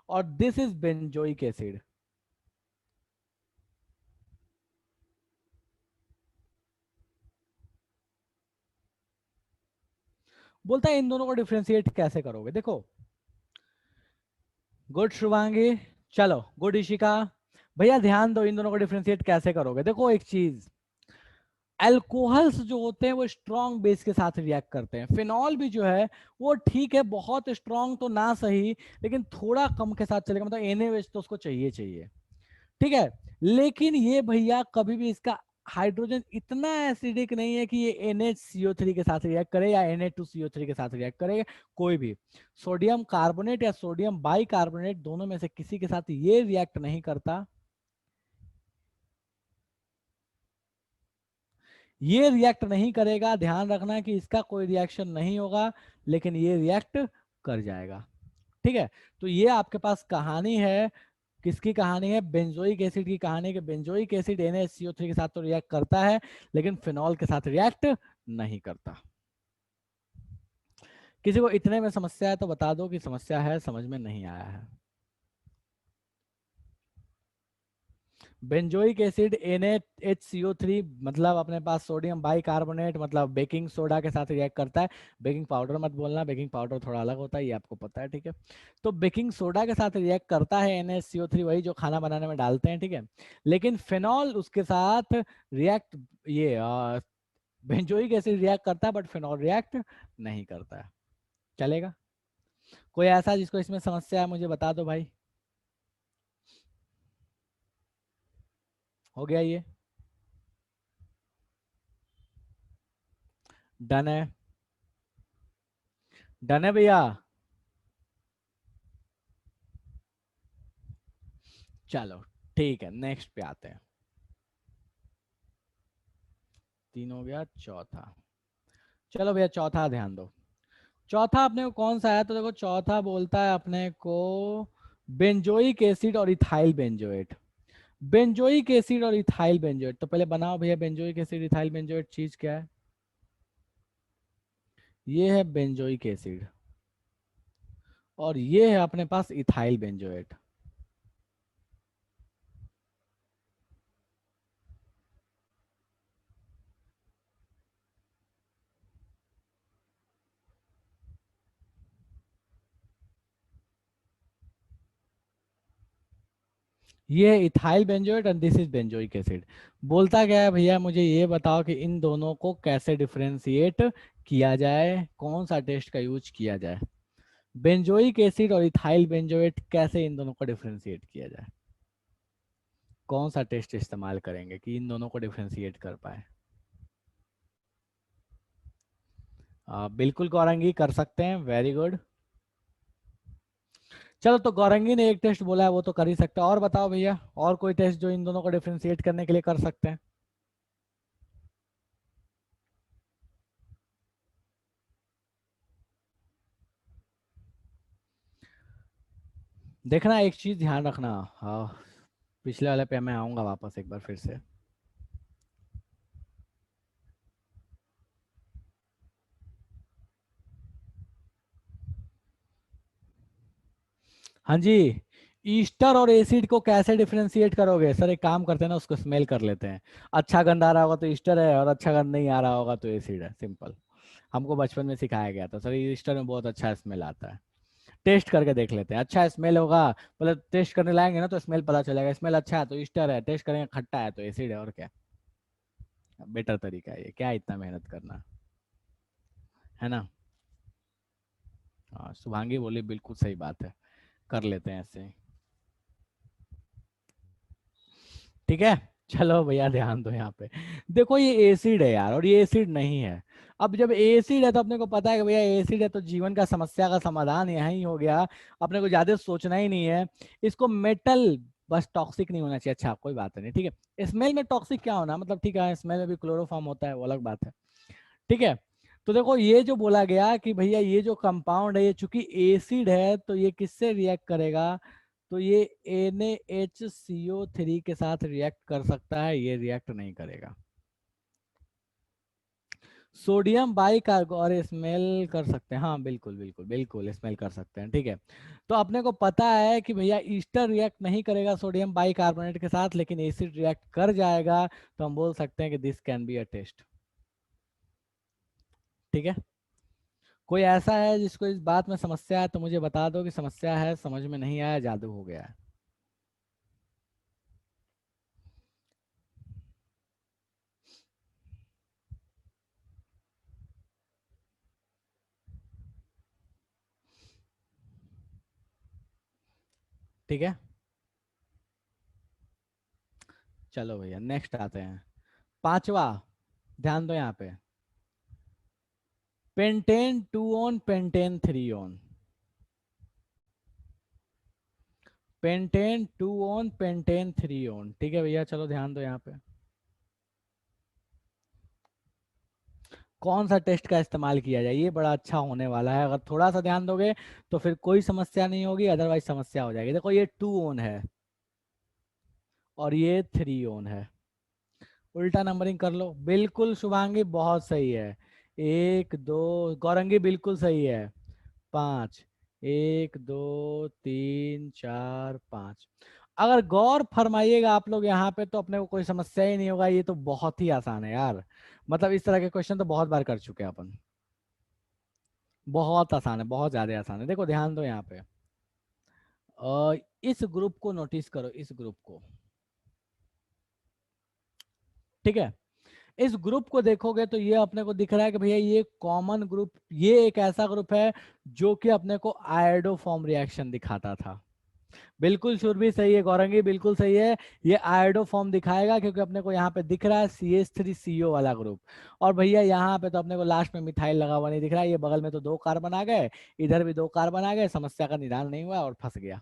और दिस इज बेंजोइक एसिड। बोलता है इन दोनों को डिफरेंशिएट कैसे करोगे। देखो, गुड शुभांगी, चलो गुड इशिका। भैया ध्यान दो, इन दोनों को डिफरेंशिएट कैसे करोगे। देखो एक चीज, अल्कोहल्स जो होते हैं वो स्ट्रॉन्ग बेस के साथ रिएक्ट करते हैं। फिनॉल भी जो है वो ठीक है, बहुत स्ट्रॉन्ग तो ना सही, लेकिन थोड़ा कम के साथ चलेगा, मतलब NaOH तो उसको चाहिए चाहिए, ठीक है। लेकिन ये भैया कभी भी इसका हाइड्रोजन इतना एसिडिक नहीं है कि ये NHCO3 के साथ रिएक्ट करे या Na2CO3 के साथ रिएक्ट करे। कोई भी सोडियम कार्बोनेट या सोडियम बाई कार्बोनेट दोनों में से किसी के साथ ये रिएक्ट नहीं करता, ये रिएक्ट नहीं करेगा। ध्यान रखना कि इसका कोई रिएक्शन नहीं होगा, लेकिन ये रिएक्ट कर जाएगा, ठीक है। तो ये आपके पास कहानी है, किसकी कहानी है, बेंजोइक एसिड की कहानी। कि बेंजोइक एसिड NaCO3 के साथ तो रिएक्ट करता है, लेकिन फिनॉल के साथ रिएक्ट नहीं करता। किसी को इतने में समस्या है तो बता दो कि समस्या है, समझ में नहीं आया है। बेंजोइक एसिड NaHCO3 मतलब अपने पास सोडियम बाइकार्बोनेट, मतलब बेकिंग सोडा के साथ रिएक्ट करता है। बेकिंग पाउडर मत बोलना, बेकिंग पाउडर थोड़ा अलग होता है, ये आपको पता है, ठीक है। तो बेकिंग सोडा के साथ रिएक्ट करता है NaHCO3, वही जो खाना बनाने में डालते हैं, ठीक है। लेकिन फिनॉल उसके साथ रिएक्ट, ये बेंजोइक एसिड रिएक्ट करता है, बट फिनॉल रिएक्ट नहीं करता है, चलेगा। कोई ऐसा जिसको इसमें समस्या है मुझे बता दो भाई। हो गया ये, डन है, डन है भैया। चलो ठीक है, नेक्स्ट पे आते हैं। 3 हो गया, चौथा। चलो भैया चौथा ध्यान दो। चौथा अपने को कौन सा है, तो देखो चौथा बोलता है अपने को बेंजोइक एसिड और इथाइल बेंजोएट। बेंजोइक एसिड और इथाइल बेंजोएट, तो पहले बनाओ भैया बेंजोइक एसिड इथाइल बेंजोएट चीज क्या है। ये है बेंजोइक एसिड और ये है अपने पास इथाइल बेंजोएट। ये है ethyl benzoate and this is benzoic acid. बोलता क्या है भैया, मुझे ये बताओ कि इन दोनों को कैसे डिफरेंशिएट किया जाए, कौन सा टेस्ट का यूज किया जाए। बेंजोइक एसिड और इथाइल बेंजोएट कैसे इन दोनों को डिफरेंशिएट किया जाए, कौन सा टेस्ट इस्तेमाल करेंगे कि इन दोनों को डिफरेंशिएट कर पाए। बिल्कुल गौरंगी कर सकते हैं, वेरी गुड। चलो तो गौरंगी ने एक टेस्ट बोला है वो तो कर ही सकते हैं, और बताओ भैया और कोई टेस्ट जो इन दोनों को डिफरेंशिएट करने के लिए कर सकते हैं। देखना एक चीज ध्यान रखना, हाँ पिछले वाले पे मैं आऊंगा वापस एक बार फिर से। हाँ जी, ईस्टर और एसिड को कैसे डिफरेंशिएट करोगे सर, एक काम करते हैं ना, उसको स्मेल कर लेते हैं। अच्छा गंध आ रहा होगा तो ईस्टर है, और अच्छा गंध नहीं आ रहा होगा तो एसिड है, सिंपल। हमको बचपन में सिखाया गया था सर, ईस्टर में बहुत अच्छा स्मेल आता है। टेस्ट करके देख लेते हैं, अच्छा स्मेल होगा, मतलब टेस्ट करने लाएंगे ना तो स्मेल पता चलेगा, स्मेल अच्छा है तो ईस्टर है, टेस्ट करेंगे खट्टा है तो एसिड है, और क्या। बेटर तरीका है ये, क्या इतना मेहनत करना, है ना। हाँ शुभांगी बोली बिल्कुल सही बात है, कर लेते हैं ऐसे ही। ठीक है, चलो भैया ध्यान दो यहाँ पे। देखो ये एसिड है यार और ये एसिड नहीं है। अब जब एसिड है तो अपने को पता है कि भैया एसिड है तो जीवन का समस्या का समाधान यही हो गया, अपने को ज्यादा सोचना ही नहीं है। इसको मेटल बस टॉक्सिक नहीं होना चाहिए, अच्छा कोई बात नहीं, ठीक है। स्मेल में टॉक्सिक क्या होना, मतलब ठीक है स्मेल में भी क्लोरोफॉर्म होता है वो अलग बात है, ठीक है। तो देखो ये जो बोला गया कि भैया ये जो कंपाउंड है ये चूंकि एसिड है तो ये किससे रिएक्ट करेगा, तो ये NaHCO3 के साथ रिएक्ट कर सकता है, ये रिएक्ट नहीं करेगा। सोडियम बाइकार्ब और स्मेल कर सकते हैं, हाँ बिल्कुल बिल्कुल बिल्कुल स्मेल कर सकते हैं, ठीक है। तो अपने को पता है कि भैया ईस्टर रिएक्ट नहीं करेगा सोडियम बाइकार्बोनेट के साथ, लेकिन एसिड रिएक्ट कर जाएगा, तो हम बोल सकते हैं कि this can be a test. ठीक है, कोई ऐसा है जिसको इस बात में समस्या है तो मुझे बता दो कि समस्या है, समझ में नहीं आया, जादू हो गया है। ठीक है, चलो भैया नेक्स्ट आते हैं। पांचवा, ध्यान दो यहाँ पे, pentane 2 on pentane 3 on. Pentane 2 on pentane 3 on, ठीक है भैया, चलो ध्यान दो यहाँ पे। कौन सा टेस्ट का इस्तेमाल किया जाए, ये बड़ा अच्छा होने वाला है, अगर थोड़ा सा ध्यान दोगे तो फिर कोई समस्या नहीं होगी, अदरवाइज समस्या हो जाएगी। देखो ये 2 ऑन है और ये 3 ऑन है, उल्टा नंबरिंग कर लो, बिल्कुल शुभांगी बहुत सही है। एक दो, गौरंगी बिल्कुल सही है, 5, 1 2 3 4 5। अगर गौर फरमाइएगा आप लोग यहाँ पे तो अपने को कोई समस्या ही नहीं होगा, ये तो बहुत ही आसान है यार, मतलब इस तरह के क्वेश्चन तो बहुत बार कर चुके हैं अपन। बहुत आसान है, बहुत ज्यादा आसान है, देखो ध्यान दो यहाँ पे। इस ग्रुप को नोटिस करो, इस ग्रुप को, ठीक है। इस ग्रुप को देखोगे तो ये अपने को दिख रहा है कि भैया ये कॉमन ग्रुप, ये एक ऐसा ग्रुप है जो कि अपने को आयोडोफॉर्म रिएक्शन दिखाता था। बिल्कुल शुर भी सही है, गौरंगी बिल्कुल सही है, ये आयोडोफॉर्म दिखाएगा क्योंकि अपने को यहाँ पे दिख रहा है CH3CO वाला ग्रुप। और भैया यहाँ पे तो अपने को लास्ट में मिथाइल लगा हुआ नहीं दिख रहा है, ये बगल में तो 2 कार्बन आ गए, इधर भी 2 कार्बन आ गए, समस्या का निदान नहीं हुआ और फंस गया।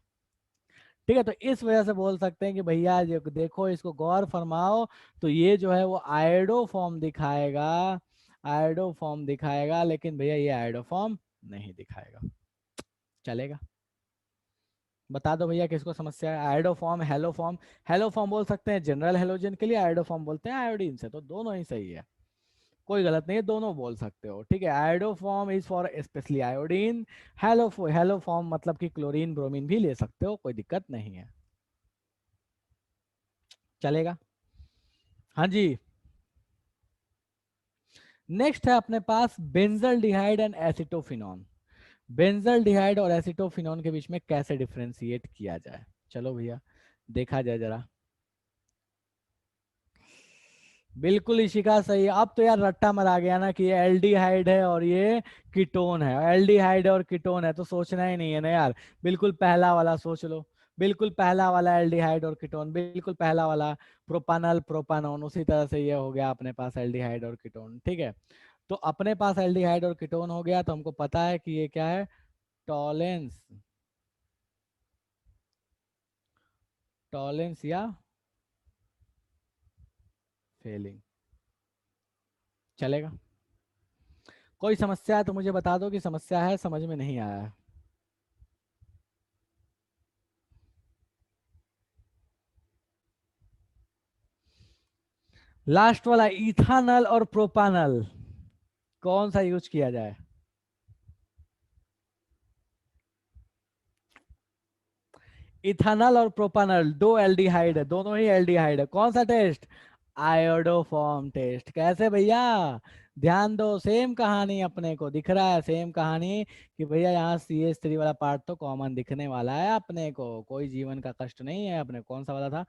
ठीक है, तो इस वजह से बोल सकते हैं कि भैया देखो इसको गौर फरमाओ, तो ये जो है वो आयोडो फॉर्म दिखाएगा, आयोडो फॉर्म दिखाएगा, लेकिन भैया ये आयोडो फॉर्म नहीं दिखाएगा। चलेगा? बता दो भैया किसको समस्या है। Iodo form, hello form. Hello form बोल सकते हैं जनरल हेलोजन के लिए, आयोडो फॉर्म बोलते हैं आयोडीन से, तो दोनों ही सही है, कोई गलत नहीं है, दोनों बोल सकते हो। ठीक है, iodo form is for specially iodine, hello form मतलब कि क्लोरीन ब्रोमीन भी ले सकते हो, कोई दिक्कत नहीं है। चलेगा? हाँ जी। नेक्स्ट है अपने पास बेंजल डिहाइड एंड एसिटोफिनॉन। बेंजल डिहाइड और एसिटोफिनॉन के बीच में कैसे डिफ्रेंशिएट किया जाए, चलो भैया देखा जाए जरा। बिल्कुल इशिका सही है। अब तो यार रट्टा मरा गया ना कि ये एल्डिहाइड है और ये कीटोन है, एल्डिहाइड और कीटोन है, तो सोचना ही नहीं है ना यार। बिल्कुल पहला वाला सोच लो, बिल्कुल पहला वाला एल्डिहाइड और कीटोन, बिल्कुल पहला वाला प्रोपानल प्रोपानोन, उसी तरह से ये हो गया अपने पास एल्डिहाइड और कीटोन। ठीक है, तो अपने पास एल्डिहाइड और कीटोन हो गया, तो हमको पता है कि ये क्या है, टॉलेंस, टॉलेंस या फेलिंग। चलेगा? कोई समस्या है तो मुझे बता दो कि समस्या है, समझ में नहीं आया है। लास्ट वाला इथानल और प्रोपानल, कौन सा यूज किया जाए? इथानल और प्रोपानल दो एल्डिहाइड है, दोनों ही एल्डिहाइड है, कौन सा टेस्ट? Iodoform test. कैसे भैया? ध्यान दो, सेम कहानी अपने को दिख रहा है, सेम कहानी कि भैया यहाँ CH3 वाला पार्ट तो कॉमन दिखने वाला है अपने को, कोई जीवन का कष्ट नहीं है अपने। कौन सा वाला था?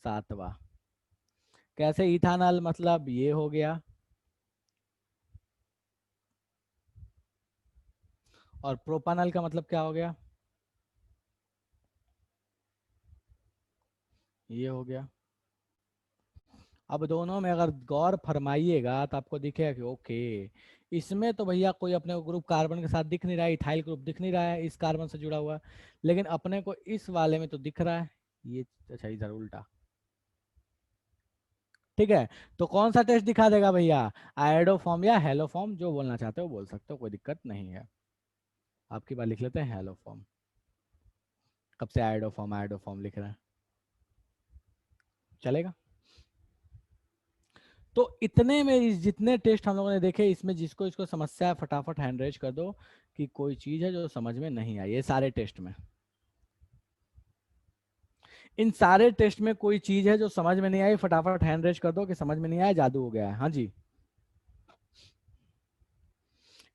सातवां। कैसे? इथानल मतलब ये हो गया, और प्रोपानल का मतलब क्या हो गया? ये हो गया। अब दोनों में अगर गौर फरमाइएगा तो आपको दिखेगा कि ओके, इसमें तो भैया कोई अपने को ग्रुप कार्बन के साथ दिख नहीं रहा है, इथाइल ग्रुप दिख नहीं रहा है इस कार्बन से जुड़ा हुआ, लेकिन अपने को इस वाले में तो दिख रहा है ये। अच्छा, इधर उल्टा। ठीक है, तो कौन सा टेस्ट दिखा देगा भैया? आयोडो फॉर्म या हेलो फॉर्म, जो बोलना चाहते हो बोल सकते हो, कोई दिक्कत नहीं है। आपकी बात लिख लेते हैं हेलो फॉर्म। कब से आयोडो फॉर्म लिख रहे हैं? चलेगा? तो इतने में जितने टेस्ट हम लोगों ने देखे, इसमें जिसको इसको समस्या है फटाफट हैंड रेज कर दो कि कोई चीज है जो समझ में नहीं आई। ये सारे टेस्ट में, इन सारे टेस्ट में कोई चीज है जो समझ में नहीं आई, फटाफट हैंड रेज कर दो कि समझ में नहीं आया, जादू हो गया है। हाँ जी,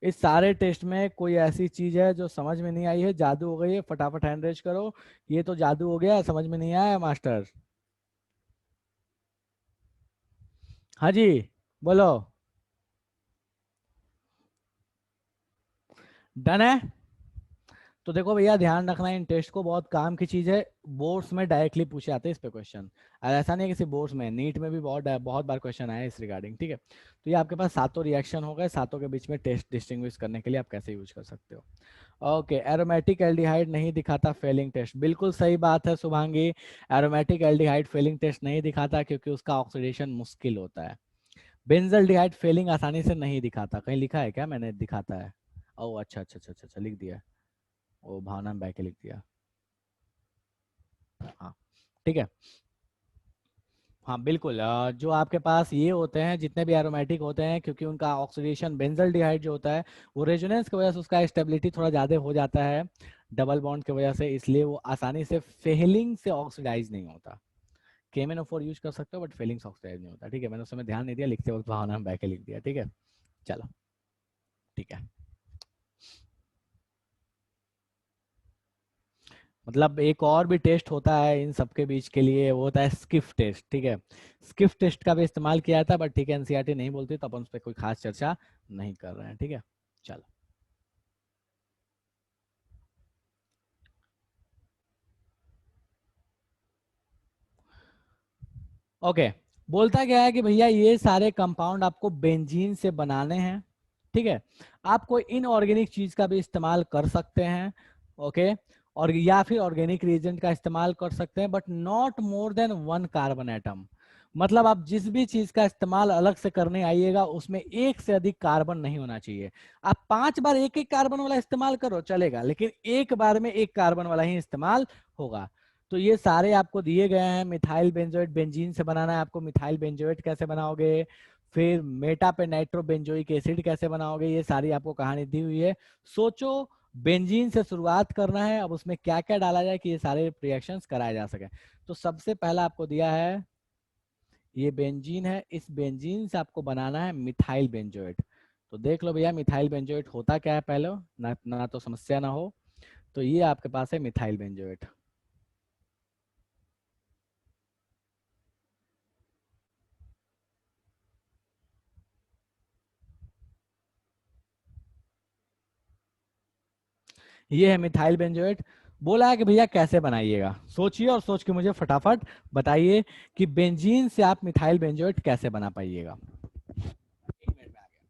इस सारे टेस्ट में कोई ऐसी चीज है जो समझ में नहीं आई है, जादू हो गई है, फटाफट हैंड रेज करो। ये तो जादू हो गया, समझ में नहीं आया मास्टर। हाँ जी, बोलो। डन है? तो देखो भैया ध्यान रखना, इन टेस्ट को बहुत काम की चीज है, बोर्ड्स में डायरेक्टली पूछे जाते हैं इस पे क्वेश्चन। और ऐसा नहीं है कि सिर्फ बोर्ड्स में, नीट में भी बहुत बहुत बार क्वेश्चन आया इस रिगार्डिंग। ठीक है, तो ये आपके पास सातों रिएक्शन हो गए, सातों के बीच में टेस्ट डिस्टिंग्विश करने के लिए आप कैसे यूज कर सकते हो। ओके, एरोमेटिक एल्डिहाइड नहीं दिखाता फेलिंग टेस्ट, बिल्कुल सही बात है Shubhangi. Aromatic aldehyde Fehling test नहीं दिखाता क्योंकि उसका ऑक्सीडेशन मुश्किल होता है। बेंजल डिहाइड फेलिंग आसानी से नहीं दिखाता, कहीं लिखा है क्या मैंने दिखाता है? ओह अच्छा अच्छा अच्छा अच्छा, लिख दिया। ओ भावना में बैके लिख दिया। हाँ, ठीक है। हाँ बिल्कुल, जो आपके पास ये होते हैं जितने भी एरोमेटिक होते हैं, क्योंकि उनका ऑक्सीडेशन बेंजल डिहाइड जो होता है वो रेजोनेंस की वजह से उसका स्टेबिलिटी थोड़ा ज़्यादा हो जाता है डबल बॉन्ड की वजह से, इसलिए वो आसानी से फेलिंग से ऑक्सीडाइज नहीं होता। KMnO4 यूज कर सकते हो बट फेलिंग से ऑक्सीडाइज नहीं होता। ठीक है, मैंने उस समय ध्यान नहीं दिया, लिखते वक्त भावना में बैके लिख दिया। ठीक है, चलो ठीक है। मतलब एक और भी टेस्ट होता है इन सबके बीच के लिए, वो होता है स्किफ टेस्ट। ठीक है, स्किफ टेस्ट का भी इस्तेमाल किया था, बट ठीक है एनसीईआरटी नहीं बोलती तो अपन उस पर कोई खास चर्चा नहीं कर रहे हैं। ठीक है, चलो। ओके, बोलता क्या है कि भैया ये सारे कंपाउंड आपको बेंजीन से बनाने हैं। ठीक है, आप कोई इनऑर्गेनिक चीज का भी इस्तेमाल कर सकते हैं। ओके, और या फिर ऑर्गेनिक रिएजेंट का इस्तेमाल कर सकते हैं, but not more than 1 carbon atom. मतलब आप जिस भी चीज का इस्तेमाल अलग से करने आइएगा उसमें एक से अधिक कार्बन नहीं होना चाहिए। आप 5 बार एक एक कार्बन वाला इस्तेमाल करो चलेगा, लेकिन एक बार में एक कार्बन वाला ही इस्तेमाल होगा। तो ये सारे आपको दिए गए हैं। मिथाइल बेंजोएट बेंजीन से बनाना है आपको, मिथाइल बेंजोएट कैसे बनाओगे, फिर मेटा पे नाइट्रो बेंजोइक एसिड कैसे बनाओगे, ये सारी आपको कहानी दी हुई है। सोचो बेंजीन से शुरुआत करना है, अब उसमें क्या क्या डाला जाए कि ये सारे रिएक्शंस कराए जा सके। तो सबसे पहला आपको दिया है ये बेंजीन है, इस बेंजीन से आपको बनाना है मिथाइल बेंजोएट। तो देख लो भैया मिथाइल बेंजोएट होता क्या है पहले, ना तो समस्या ना हो। तो ये आपके पास है मिथाइल बेंजोएट। ये है मिथाइल बेंजोएट। बोला है कि भैया कैसे बनाइएगा, सोचिए और सोच के मुझे फटाफट बताइए कि बेंजीन से आप मिथाइल बेंजोएट कैसे बना पाइएगा। 1 मिनट में आ गया।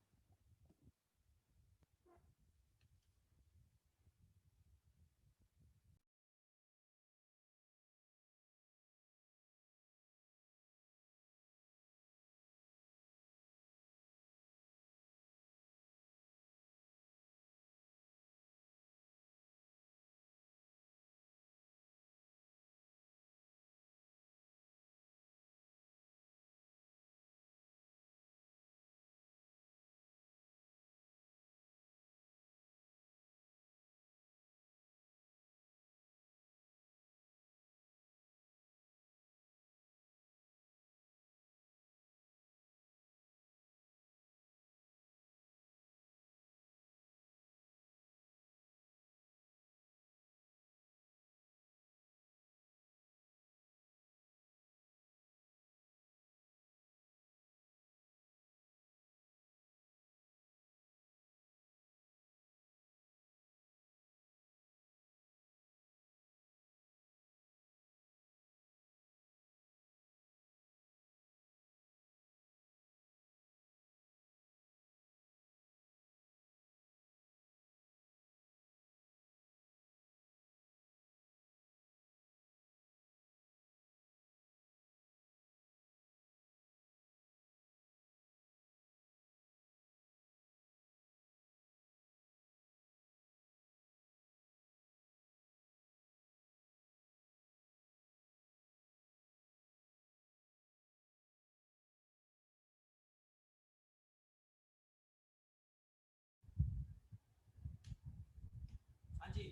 हाँ जी,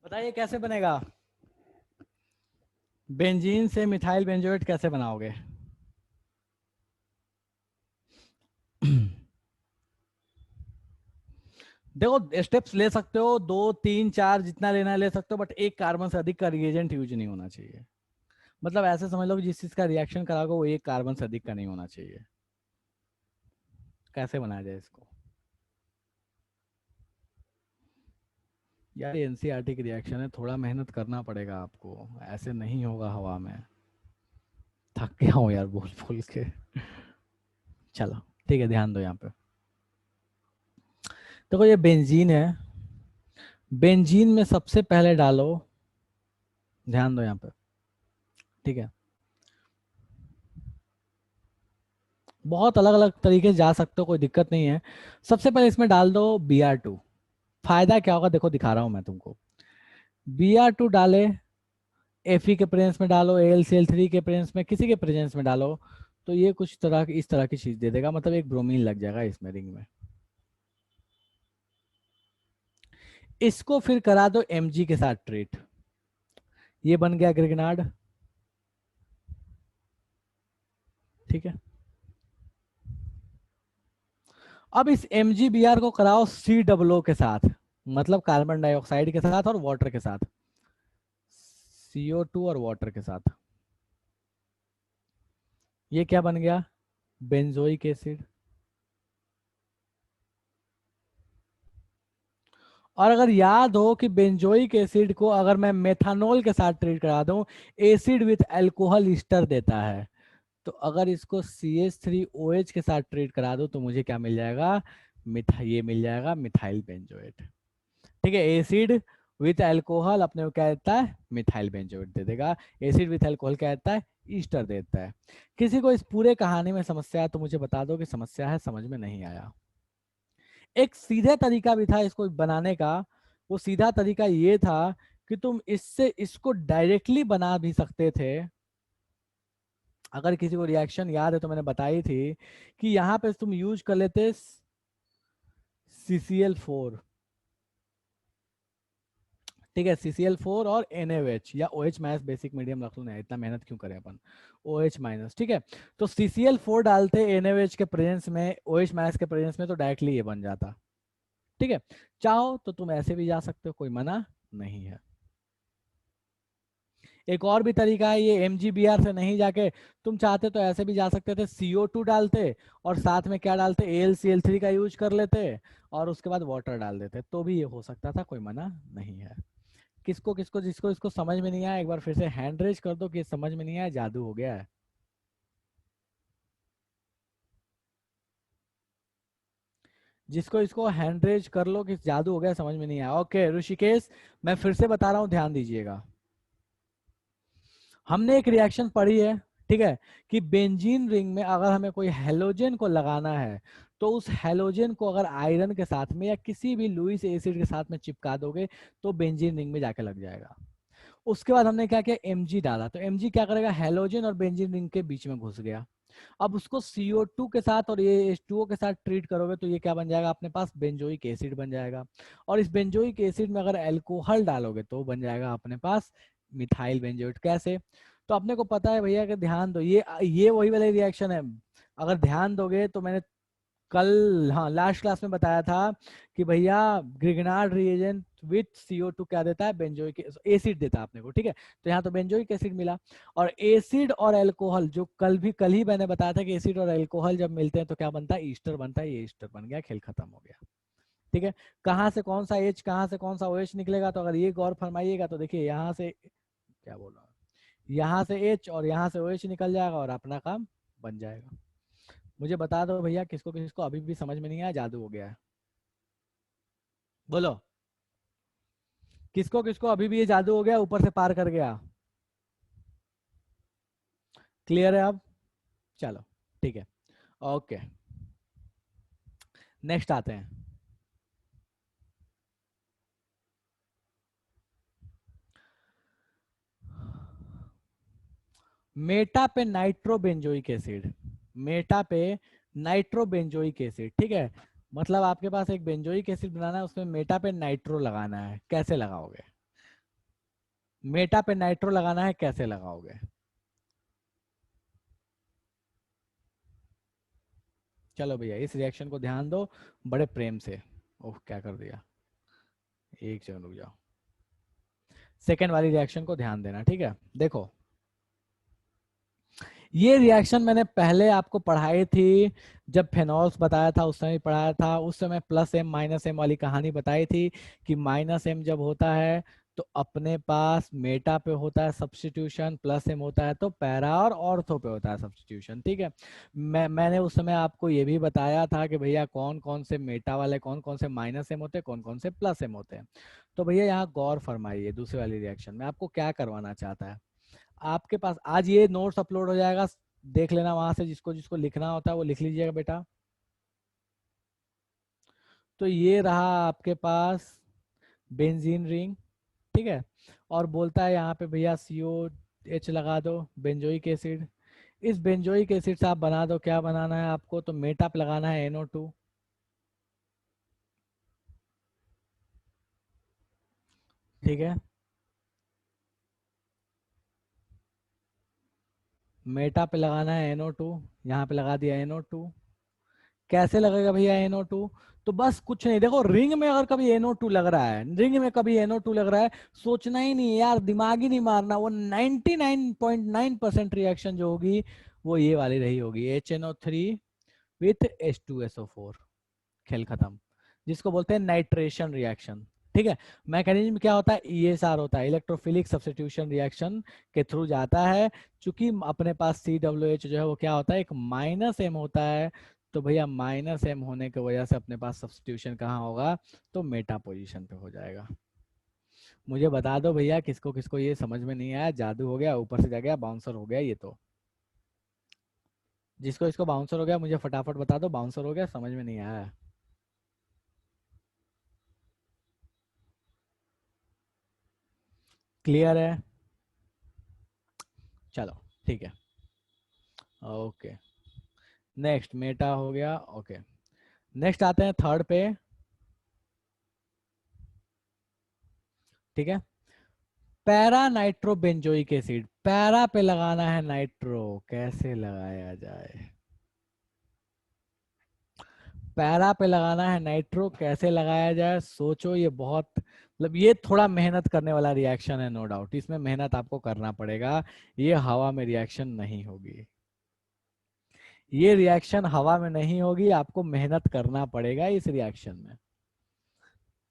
बताइए कैसे बनेगा बेंजीन से मिथाइल बेंजोएट, कैसे बनाओगे? देखो स्टेप्स ले सकते हो, 2 3 4 जितना लेना है ले सकते हो, बट एक कार्बन से अधिक का रिएजेंट यूज नहीं होना चाहिए। मतलब ऐसे समझ लो कि जिस चीज का रिएक्शन कराओगे वो एक कार्बन से अधिक का नहीं होना चाहिए। कैसे बनाया जाए इसको? यार एनसीईआरटी की रिएक्शन है, थोड़ा मेहनत करना पड़ेगा आपको, ऐसे नहीं होगा हवा में। थक गया हूँ यार बोल बोल के। चलो ठीक है, ध्यान दो यहाँ पे। देखो ये बेंजीन है, बेंजीन में सबसे पहले डालो, ध्यान दो यहाँ पे, ठीक है। बहुत अलग अलग तरीके से जा सकते हो, कोई दिक्कत नहीं है। सबसे पहले इसमें डाल दो Br2। फायदा क्या होगा देखो दिखा रहा हूं मैं तुमको। Br2 डाले, Fe के प्रेजेंस में डालो, AlCl3 के प्रेजेंस में, किसी के प्रेजेंस में डालो, तो ये कुछ तरह की इस तरह की चीज दे देगा, मतलब एक ब्रोमीन लग जाएगा इसमें रिंग में। इसको फिर करा दो Mg के साथ ट्रीट, ये बन गया ग्रिगनार्ड, ठीक है। अब इस MgBr को कराओ COO के साथ, मतलब कार्बन डाइऑक्साइड के साथ और वाटर के साथ, CO2 और वाटर के साथ। ये क्या बन गया? Benzoic acid. और अगर याद हो कि बेंजोइक एसिड को अगर मैं मेथानॉल के साथ ट्रीट करा दूं, एसिड विथ अल्कोहल ईस्टर देता है। तो अगर इसको CH3OH के साथ ट्रीट करा दूं तो मुझे क्या मिल जाएगा? ये मिल जाएगा मिथाइल बेंजोएट। ठीक है, एसिड विथ अल्कोहल अपने को क्या देता है, मिथाइल बेंजोएट दे देगा। एसिड विथ अल्कोहल क्या देता है, ईस्टर देता है। किसी को इस पूरे कहानी में समस्या है तो मुझे बता दो कि समस्या है, समझ में नहीं आया। एक सीधे तरीका भी था इसको बनाने का, वो सीधा तरीका ये था कि तुम इससे इसको डायरेक्टली बना भी सकते थे। अगर किसी को रिएक्शन याद है तो मैंने बताई थी कि यहाँ पे तुम यूज कर लेते CCl4, ठीक है, CCl4 और NaOH या OH माइनस, बेसिक मीडियम रख लो ना, इतना मेहनत क्यों करें अपन, OH माइनस, ठीक है। तो CCl4 डालते NaOH के प्रेजेंस में, OH माइनस के प्रेजेंस में, तो डायरेक्टली ये बन जाता, ठीक है। चाहो तो तुम ऐसे भी जा सकते हो, कोई मना नहीं है। एक और भी तरीका है, ये MgBr से नहीं जाके तुम चाहते तो ऐसे भी जा सकते थे, CO2 डालते और साथ में क्या डालते, AlCl3 का यूज कर लेते और उसके बाद वाटर डाल देते, तो भी ये हो सकता था, कोई मना नहीं है। किसको किसको जिसको इसको समझ में नहीं आया एक बार फिर से हैंड रेज कर दो कि समझ में नहीं आया, जादू हो गया है। जिसको इसको हैंड रेज कर लो कि जादू हो गया, समझ में नहीं आया। ओके ऋषिकेश, मैं फिर से बता रहा हूँ, ध्यान दीजिएगा। हमने एक रिएक्शन पढ़ी है, ठीक है, कि बेंजीन रिंग में अगर हमें कोई हेलोजन को लगाना है तो उस हेलोजन को अगर आयरन के साथ में या किसी भी लुईस एसिड के साथ में चिपका दोगे तो बेंजीन रिंग में जाके लग जाएगा। उसके बाद हमने क्या किया, Mg डाला, तो Mg क्या करेगा, हेलोजन और बेंजीन रिंग के बीच में घुस गया। अब उसको CO2 के साथ और ये H2O के साथ ट्रीट करोगे तो ये क्या बन जाएगा अपने पास, बेंजोइक एसिड बन जाएगा। और इस बेंजोइक एसिड में अगर अल्कोहल डालोगे तो बन जाएगा अपने पास मिथाइल बेंजोएट। कैसे, तो अपने को पता है भैया कि ध्यान दो, ये वही वाले रिएक्शन है। अगर ध्यान दोगे तो मैंने कल, हाँ, लास्ट क्लास में बताया था कि भैया ग्रिगनार्ड रिएजेंट विथ CO2 क्या देता है, बेंजोइक एसिड देता है अपने को, ठीक है। तो यहाँ तो बेंजोइक एसिड मिला, और एसिड और अल्कोहल जो कल ही मैंने बताया था कि एसिड और अल्कोहल जब मिलते हैं तो क्या बनता है, ईस्टर बनता है। ये ईस्टर बन गया, खेल खत्म हो गया, ठीक है। कहाँ से कौन सा H, कहाँ से कौन सा OH निकलेगा, तो अगर ये गौर फरमाइएगा तो देखिए यहाँ से, क्या बोल रहा हूँ, यहाँ से H और यहाँ से OH निकल जाएगा और अपना काम बन जाएगा। मुझे बता दो भैया, किसको किसको अभी भी समझ में नहीं आया, जादू हो गया है, बोलो। किसको किसको अभी भी ये जादू हो गया, ऊपर से पार कर गया। क्लियर है अब, चलो ठीक है, ओके, नेक्स्ट आते हैं। मेटा पे नाइट्रोबेंजोइक एसिड, मेटा पे नाइट्रोबेंजोइक एसिड, ठीक है। मतलब आपके पास एक बेंजोइक एसिड बनाना है, उसमें मेटा पे नाइट्रो लगाना है, कैसे लगाओगे, मेटा पे नाइट्रो लगाना है, कैसे लगाओगे। चलो भैया इस रिएक्शन को ध्यान दो बड़े प्रेम से। ओह क्या कर दिया, एक सेकंड रुक जाओ, सेकेंड वाली रिएक्शन को ध्यान देना, ठीक है। देखो ये रिएक्शन मैंने पहले आपको पढ़ाई थी, जब फेनॉल्स बताया था उस समय पढ़ाया था, उस समय प्लस एम माइनस एम वाली कहानी बताई थी कि माइनस एम जब होता है तो अपने पास मेटा पे होता है सब्स्टिट्यूशन, प्लस एम होता है तो पैरा और ऑर्थो पे होता है सब्स्टिट्यूशन, ठीक है। मैंने उस समय आपको ये भी बताया था कि भैया कौन कौन से मेटा वाले, कौन कौन से माइनस एम होते हैं, कौन कौन से प्लस एम होते हैं। तो भैया यहाँ गौर फरमाइए, दूसरी वाली रिएक्शन में आपको क्या करवाना चाहता है। आपके पास आज ये नोट्स अपलोड हो जाएगा, देख लेना वहां से, जिसको जिसको लिखना होता है वो लिख लीजिएगा बेटा। तो ये रहा आपके पास बेंजीन रिंग, ठीक है। और बोलता है यहाँ पे भैया COH लगा दो, बेंजोइक एसिड। इस बेंजोइक एसिड से आप बना दो, क्या बनाना है आपको, तो मेटअप लगाना है NO2, ठीक है। मेटा पे लगाना है NO2, यहाँ पे लगा दिया NO2। कैसे लगेगा भैया NO2, तो बस कुछ नहीं, देखो रिंग में अगर कभी NO2 लग रहा है, रिंग में कभी NO2 लग रहा है, सोचना ही नहीं है यार, दिमाग ही नहीं मारना, वो 99.9% रिएक्शन जो होगी वो ये वाली रही होगी, HNO3 विथ H2SO4, खेल खत्म, जिसको बोलते हैं नाइट्रेशन रिएक्शन, ठीक है। मैकेनिज्म क्या होता है, ESR होता है, इलेक्ट्रोफिलिक सब्स्टिट्यूशन रिएक्शन के थ्रू जाता है। चूंकि अपने पास CWH जो है वो क्या होता है, एक माइनस एम होता है, तो भैया माइनस एम होने की वजह से अपने पास सब्स्टिट्यूशन कहाँ होगा, तो मेटा पोजीशन पे हो जाएगा। मुझे बता दो भैया, किसको किसको ये समझ में नहीं आया, जादू हो गया, ऊपर से जा गया, बाउंसर हो गया ये तो। जिसको इसको बाउंसर हो गया मुझे फटाफट बता दो, बाउंसर हो गया, समझ में नहीं आया। क्लियर है? चलो ठीक है। ओके, नेक्स्ट मेटा हो गया। ओके, नेक्स्ट आते हैं थर्ड पे। ठीक है, para nitro benzoic acid. Para पे लगाना है नाइट्रो, कैसे लगाया जाए? पैरा पे लगाना है नाइट्रो, कैसे लगाया जाए सोचो। ये बहुत मतलब ये थोड़ा मेहनत करने वाला रिएक्शन है, नो डाउट इसमें मेहनत आपको करना पड़ेगा। ये हवा में रिएक्शन नहीं होगी, ये रिएक्शन हवा में नहीं होगी, आपको मेहनत करना पड़ेगा इस रिएक्शन में।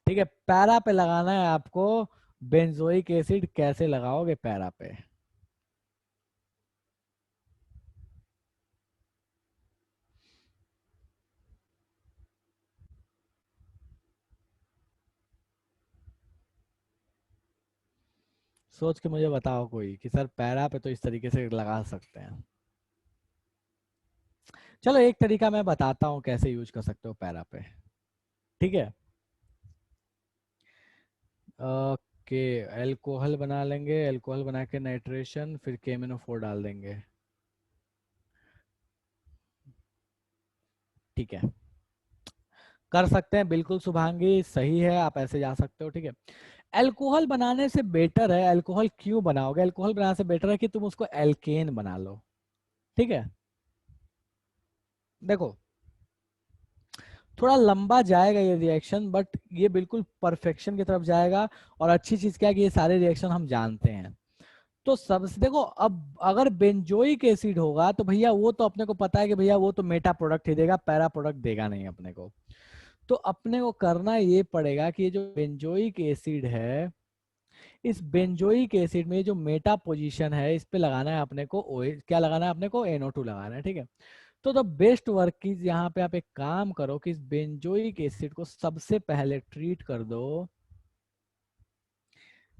ठीक है, पैरा पे लगाना है आपको बेंजोइक एसिड, कैसे लगाओगे पैरा पे? सोच के मुझे बताओ कोई कि सर पैरा पे तो इस तरीके से लगा सकते हैं। चलो एक तरीका मैं बताता हूँ कैसे यूज कर सकते हो पैरा पे। ठीक है, ओके, अल्कोहल बना लेंगे, अल्कोहल बना के नाइट्रेशन, फिर KMnO4 डाल देंगे। ठीक है, कर सकते हैं बिल्कुल शुभांगी, सही है, आप ऐसे जा सकते हो। ठीक है, अल्कोहल बनाने से बेटर है, अल्कोहल क्यों बनाओगे, अल्कोहल बनाने से बेटर है कि तुम उसको एल्केन बना लो। ठीक है, देखो थोड़ा लंबा जाएगा ये रिएक्शन, बट ये बिल्कुल परफेक्शन की तरफ जाएगा। और अच्छी चीज क्या है कि ये सारे रिएक्शन हम जानते हैं। तो सबसे देखो, अब अगर बेंजोइक एसिड होगा तो भैया वो तो अपने को पता है कि भैया वो तो मेटा प्रोडक्ट ही देगा, पैरा प्रोडक्ट देगा नहीं अपने को। तो अपने को करना ये पड़ेगा कि ये जो बेंजोइक एसिड है, इस बेंजोइक एसिड में जो मेटा पोजीशन है इस पे लगाना है अपने को OH, क्या लगाना है अपने को NO2 लगाना है। ठीक है, तो द बेस्ट वर्क की यहाँ पे आप एक काम करो कि इस बेंजोइक एसिड को सबसे पहले ट्रीट कर दो।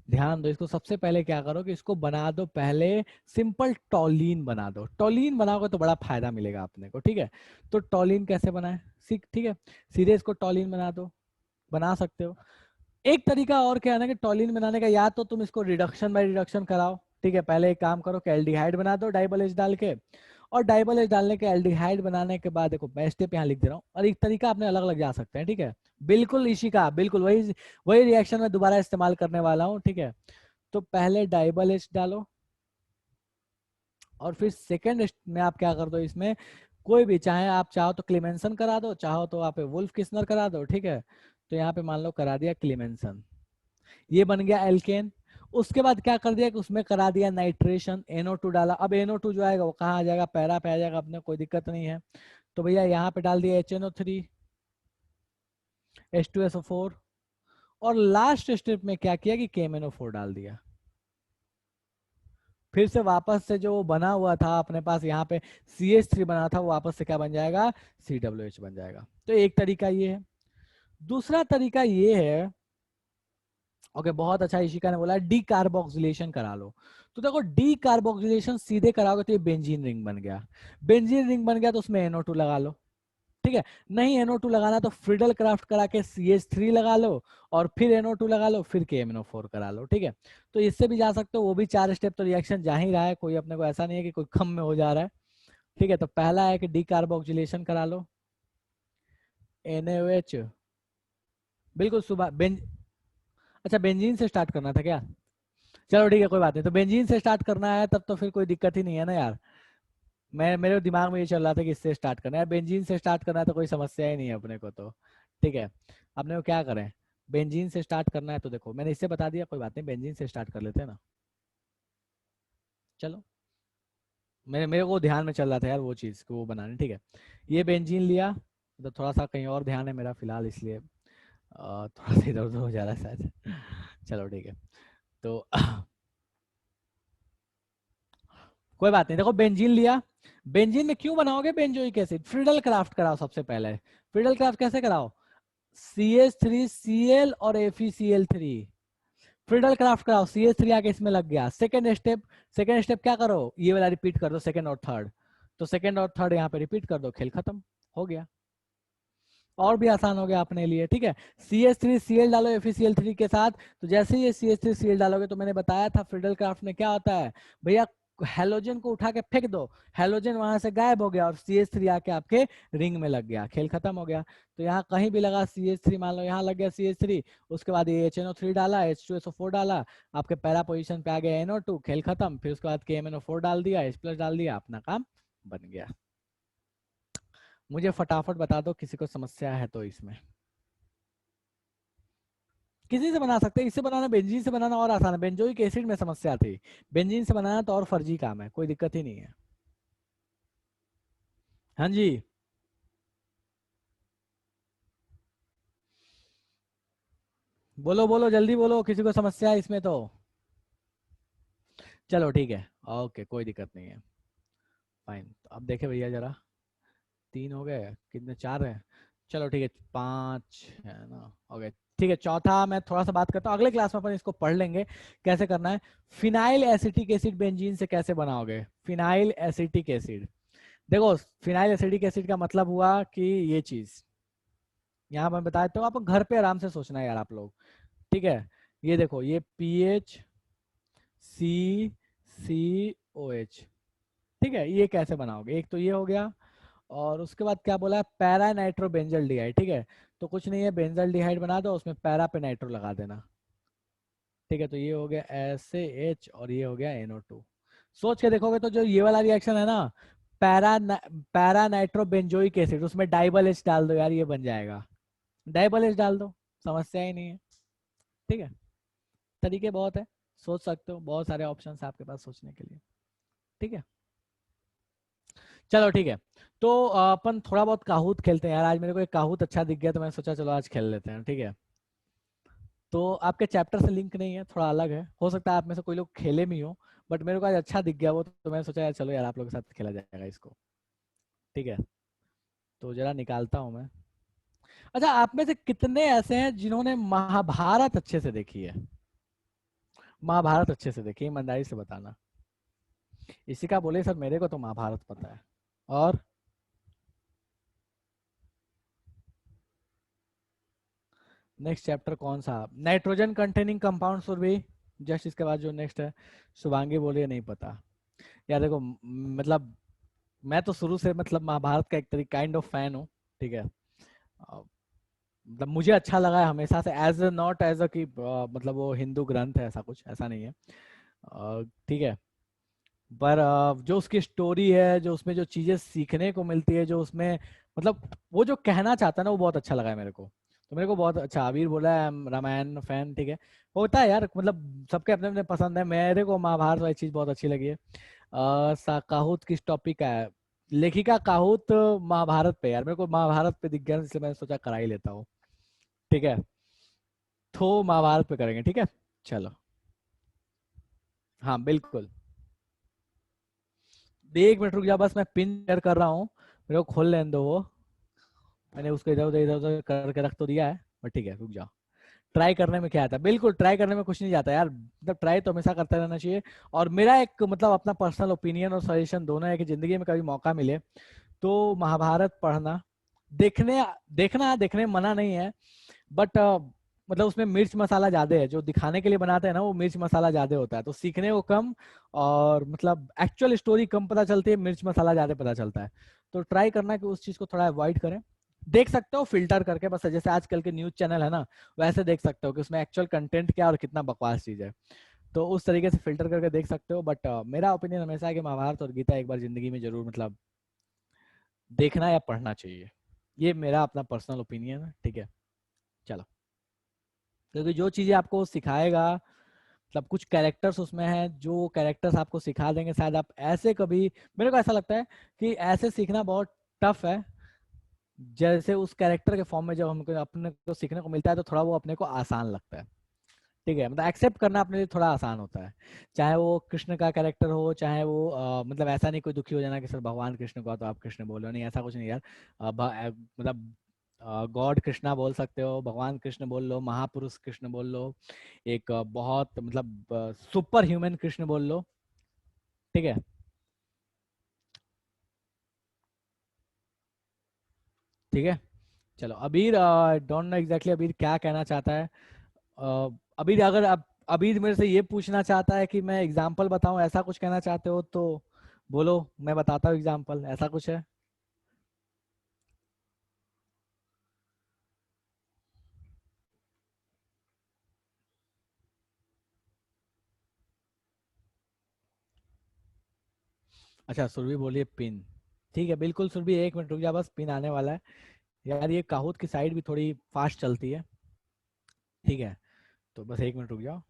ध्यान दो, इसको सबसे पहले क्या करो कि इसको बना दो पहले सिंपल टॉलीन बना दो। टॉलीन बनाओगे तो बड़ा फायदा मिलेगा अपने को। ठीक है, तो टॉलीन कैसे बनाए सीख, ठीक है, सीधे इसको टॉलीन बना दो, बना सकते हो। एक तरीका और क्या है ना कि टॉलिन बनाने का, या तो तुम इसको रिडक्शन बाय रिडक्शन कराओ। ठीक है, पहले एक काम करो कि एल्डिहाइड बना दो डाइबल एच डाल के, और डाइबल एच डालने के एल्डिहाइड बनाने के बाद देखो मैं स्टेप यहाँ लिख दे रहा हूँ, और एक तरीका अपने अलग अलग जा सकते हैं। ठीक है, बिल्कुल इसी का बिल्कुल वही वही रिएक्शन में दोबारा इस्तेमाल करने वाला हूँ। ठीक है, तो पहले डाइबल एच डालो, और फिर सेकेंड में आप क्या कर दो, इसमें कोई भी, चाहे आप चाहो तो क्लेमेंसन करा दो, चाहो तो आप वुल्फ किस्नर करा दो। ठीक है, तो यहाँ पे मान लो करा दिया क्लेमेंसन, ये बन गया एल्केन। उसके बाद क्या कर दिया कि उसमें करा दिया नाइट्रेशन, NO2 डाला। अब NO2 जो आएगा वो कहाँ आ जाएगा, पैरा पे आ जाएगा, अपने कोई दिक्कत नहीं है। तो भैया यहाँ पे डाल दिया HNO3, H2SO4, और लास्ट स्टेप में क्या किया कि KMnO4 डाल दिया। फिर से वापस से जो बना हुआ था अपने पास यहाँ पे CH3 बना था, वो वापस से क्या बन जाएगा, CWH बन जाएगा। तो एक तरीका ये है। दूसरा तरीका ये है, ओके बहुत अच्छा, इशिका ने बोला डी कार्बोक्सिलेशन करा लो। तो देखो डी कार्बोक्सिलेशन सीधे कराओगे तो ये बेंजीन रिंग बन गया, बेंजीन रिंग बन गया तो उसमें NO2 लगा लो। ठीक है, नहीं NO2 लगाना तो फ्रिडल क्राफ्ट करा के CH3 लगा लो, और फिर NO2 लगा लो, फिर KMnO4 करा लो। ठीक है, तो इससे भी जा सकते हो, वो भी 4 स्टेप तो रिएक्शन जा ही रहा है, कोई अपने को ऐसा नहीं है कि कोई कम में हो जा रहा है। ठीक है, तो पहला है कि डी कार्बोक्सिलेशन करा लो, NaOH, बिल्कुल सुबह अच्छा बेंजीन से स्टार्ट करना था क्या? चलो ठीक है कोई बात नहीं, तो बेंजीन से स्टार्ट करना है तब तो फिर कोई दिक्कत ही नहीं है ना यार। मैं मेरे दिमाग में ये चल रहा था कि इससे स्टार्ट करना है, बेंजीन से स्टार्ट करना है तो कोई समस्या ही नहीं है अपने को तो। ठीक है, अपने को क्या करें, बेंजीन से स्टार्ट करना है तो देखो मैंने इससे बता दिया, कोई बात नहीं, बेंजीन से स्टार्ट कर लेते हैं ना। चलो, मेरे मेरे को ध्यान में चल रहा था यार वो चीज़ को वो बनाने। ठीक है, ये बेंजीन लिया, तो थोड़ा सा कहीं और ध्यान है मेरा फिलहाल, इसलिए थोड़ा सा इधर उधर हो जा रहा है शायद। चलो ठीक है, तो कोई बात नहीं, देखो बेंजीन लिया, बेंजीन में क्यों बनाओगे बेंजोइक एसिड, फ्रिडल क्राफ्ट कराओ सबसे पहले। फ्रिडल क्राफ्ट कैसे कराओ, CH3Cl और FeCl3, फ्रीडल क्राफ्ट कराओ, CH3 आके इसमें लग गया। सेकेंड स्टेप क्या करो, ये वाला रिपीट कर दो, सेकेंड और थर्ड। तो सेकेंड और थर्ड यहाँ पे रिपीट कर दो, खेल खत्म हो गया। और भी आसान हो गया अपने लिए, ठीक है। CH3Cl डालो FeCl3 के साथ, तो जैसे ही ये CH3Cl डालोगे, तो मैंने बताया था फ्रीडल क्राफ्ट में क्या होता है भैया, हेलोजन को उठा के फेंक दो, हेलोजन वहां से गायब हो गया और CH3 आके आपके रिंग में लग गया, खेल खत्म हो गया। तो यहाँ कहीं भी लगा CH3, मान लो यहाँ लग गया CH3, उसके बाद ये HNO3 डाला, H2SO4 डाला, आपके पैरा पोजीशन पे आ गया NO2, खेल खत्म। फिर उसके बाद KMNO4 डाल दिया, H+ डाल दिया, अपना काम बन गया। मुझे फटाफट बता दो किसी को समस्या है तो इसमें। किसी से बना सकते हैं, इससे बनाना, बेंजीन से बनाना और आसान है। बेंजोइक एसिड में समस्या थी, बेंजीन से बनाना तो और फर्जी काम है, कोई दिक्कत ही नहीं है। हाँ जी, बोलो बोलो जल्दी बोलो, किसी को समस्या है इसमें तो। चलो ठीक है, ओके, कोई दिक्कत नहीं है, फाइन। तो अब देखे भैया जरा, 3 हो गए, कितने, 4 है, चलो ठीक है, 5 है ना, ओके ठीक है। चौथा मैं थोड़ा सा बात करता हूँ, अगले क्लास में अपन इसको पढ़ लेंगे कैसे करना है। फिनाइल एसिटिक एसिड बेंजीन से कैसे बनाओगे, फिनाइल एसिटिक एसिड। देखो, फिनाइल एसिडिक एसिड का मतलब हुआ कि ये चीज यहाँ मैं बता देता हूँ, आप घर पे आराम से सोचना है यार आप लोग, ठीक है। ये देखो, ये PHCCOH, ठीक है, ये कैसे बनाओगे, एक तो ये हो गया, और उसके बाद क्या बोला, पैरा नाइट्रो बेंजल डिहाइड, ठीक है। तो कुछ नहीं है, बेंजल डिहाइड बना दो, उसमें पैरा पे नाइट्रो लगा देना, ठीक है। तो ये हो गया SAH और ये हो गया NO2। सोच के देखोगे तो जो ये वाला रिएक्शन है ना, para para nitro benzoic acid, उसमें डाइबल H डाल दो यार, ये बन जाएगा, डाइबल H डाल दो, समस्या ही नहीं है, ठीक है। तरीके बहुत है, सोच सकते हो, बहुत सारे ऑप्शंस है आपके पास सोचने के लिए, ठीक है। चलो ठीक है, तो अपन थोड़ा बहुत काहूत खेलते हैं यार, आज मेरे को एक काहूत अच्छा दिख गया, तो मैं सोचा चलो आज खेल लेते हैं, ठीक है। तो आपके चैप्टर से लिंक नहीं है, थोड़ा अलग है, हो सकता है आप में से कोई लोग खेले भी हो, बट मेरे को आज अच्छा दिख गया वो, तो मैंने सोचा यार चलो यार आप लोग के साथ खेला जाएगा इसको, ठीक है। तो जरा निकालता हूँ मैं। अच्छा, आप में से कितने ऐसे हैं जिन्होंने महाभारत अच्छे से देखी है, महाभारत अच्छे से देखी है, ईमानदारी से बताना। इसी का बोले सर, मेरे को तो महाभारत पता है। और नेक्स्ट चैप्टर कौन सा, nitrogen containing compound Surabhi, just इसके बाद जो नेक्स्ट है, शुभांगी बोलिए नहीं पता। यार देखो, मतलब मैं तो शुरू से मतलब महाभारत का एक तरीके काइंड ऑफ फैन हूँ, ठीक है। मतलब मुझे अच्छा लगा है हमेशा से, एज नॉट एज अ कि मतलब वो हिंदू ग्रंथ है, ऐसा कुछ ऐसा नहीं है, ठीक है। पर जो उसकी स्टोरी है, जो उसमें जो चीजें सीखने को मिलती है, जो उसमें मतलब वो जो कहना चाहता है ना, वो बहुत अच्छा लगा है मेरे को। तो मेरे को बहुत अच्छा, आबिर बोला है रामायण फैन, ठीक है। होता है यार, मतलब सबके अपने अपने पसंद है, मेरे को महाभारत वाली चीज बहुत अच्छी लगी है। काहुत किस टॉपिक का है, लेखिका काहुत महाभारत पे, यार मेरे को महाभारत पे दिख गया, इसलिए मैंने सोचा करा ही लेता हूँ, ठीक है। तो महाभारत पे करेंगे, ठीक है। चलो, हाँ बिल्कुल। 1 मिनट रुक जा, बस मैं पिन शेयर कर रहा हूँ, मेरे को खोल लेने दो वो, मैंने उसको इधर उधर करके रख तो दिया है, बट ठीक है, रुक जाओ। ट्राई करने में क्या आता है, बिल्कुल ट्राई करने में कुछ नहीं जाता यार, मतलब ट्राई तो हमेशा करते रहना चाहिए। और मेरा एक मतलब अपना पर्सनल ओपिनियन और सजेशन दोनों है कि जिंदगी में कभी मौका मिले तो महाभारत पढ़ना, देखने, देखने में मना नहीं है, बट मतलब उसमें मिर्च मसाला ज्यादा है, जो दिखाने के लिए बनाते हैं ना वो मिर्च मसाला ज्यादा होता है, तो सीखने को कम, और मतलब एक्चुअल स्टोरी कम पता चलती है, मिर्च मसाला ज्यादा पता चलता है। तो ट्राई करना कि उस चीज को थोड़ा अवॉइड करें। देख सकते हो फिल्टर करके, बस जैसे आजकल के न्यूज चैनल है ना, वैसे देख सकते हो कि उसमें एक्चुअल कंटेंट क्या और कितना बकवास चीज है, तो उस तरीके से फिल्टर करके देख सकते हो। बट मेरा ओपिनियन हमेशा है कि महाभारत और गीता एक बार जिंदगी में जरूर मतलब देखना या पढ़ना चाहिए, ये मेरा अपना पर्सनल ओपिनियन है, ठीक है। चलो, क्योंकि जो चीजें आपको सिखाएगा, मतलब कुछ कैरेक्टर्स उसमें हैं, जो कैरेक्टर्स आपको सिखा देंगे, शायद आप ऐसे कभी, मेरे को ऐसा लगता है कि ऐसे सीखना बहुत टफ है, जैसे उस कैरेक्टर के फॉर्म में जब हमको अपने को सीखने को मिलता है तो थोड़ा वो अपने को आसान लगता है, ठीक है। मतलब एक्सेप्ट करना अपने लिए थोड़ा आसान होता है, चाहे वो कृष्ण का कैरेक्टर हो, चाहे वो मतलब ऐसा नहीं कोई दुखी हो जाना कि सर भगवान कृष्ण को तो आप कृष्ण बोल रहे हो, नहीं ऐसा कुछ नहीं यार। मतलब गॉड कृष्णा बोल सकते हो, भगवान कृष्ण बोल लो, महापुरुष कृष्ण बोल लो, एक बहुत मतलब सुपर ह्यूमन कृष्ण बोल लो। ठीक है, ठीक है। चलो अबीर, डोंट नो एग्जैक्टली अबीर क्या कहना चाहता है। अबीर अगर अब अबीर मेरे से ये पूछना चाहता है कि मैं एग्जाम्पल बताऊं, ऐसा कुछ कहना चाहते हो तो बोलो, मैं बताता हूँ एग्जाम्पल, ऐसा कुछ है। अच्छा सुरभि बोलिए पिन। ठीक है बिल्कुल सुरभि, 1 मिनट रुक जा, बस पिन आने वाला है। यार ये काहोत की साइड भी थोड़ी फास्ट चलती है। ठीक है, तो बस 1 मिनट रुक जाओ।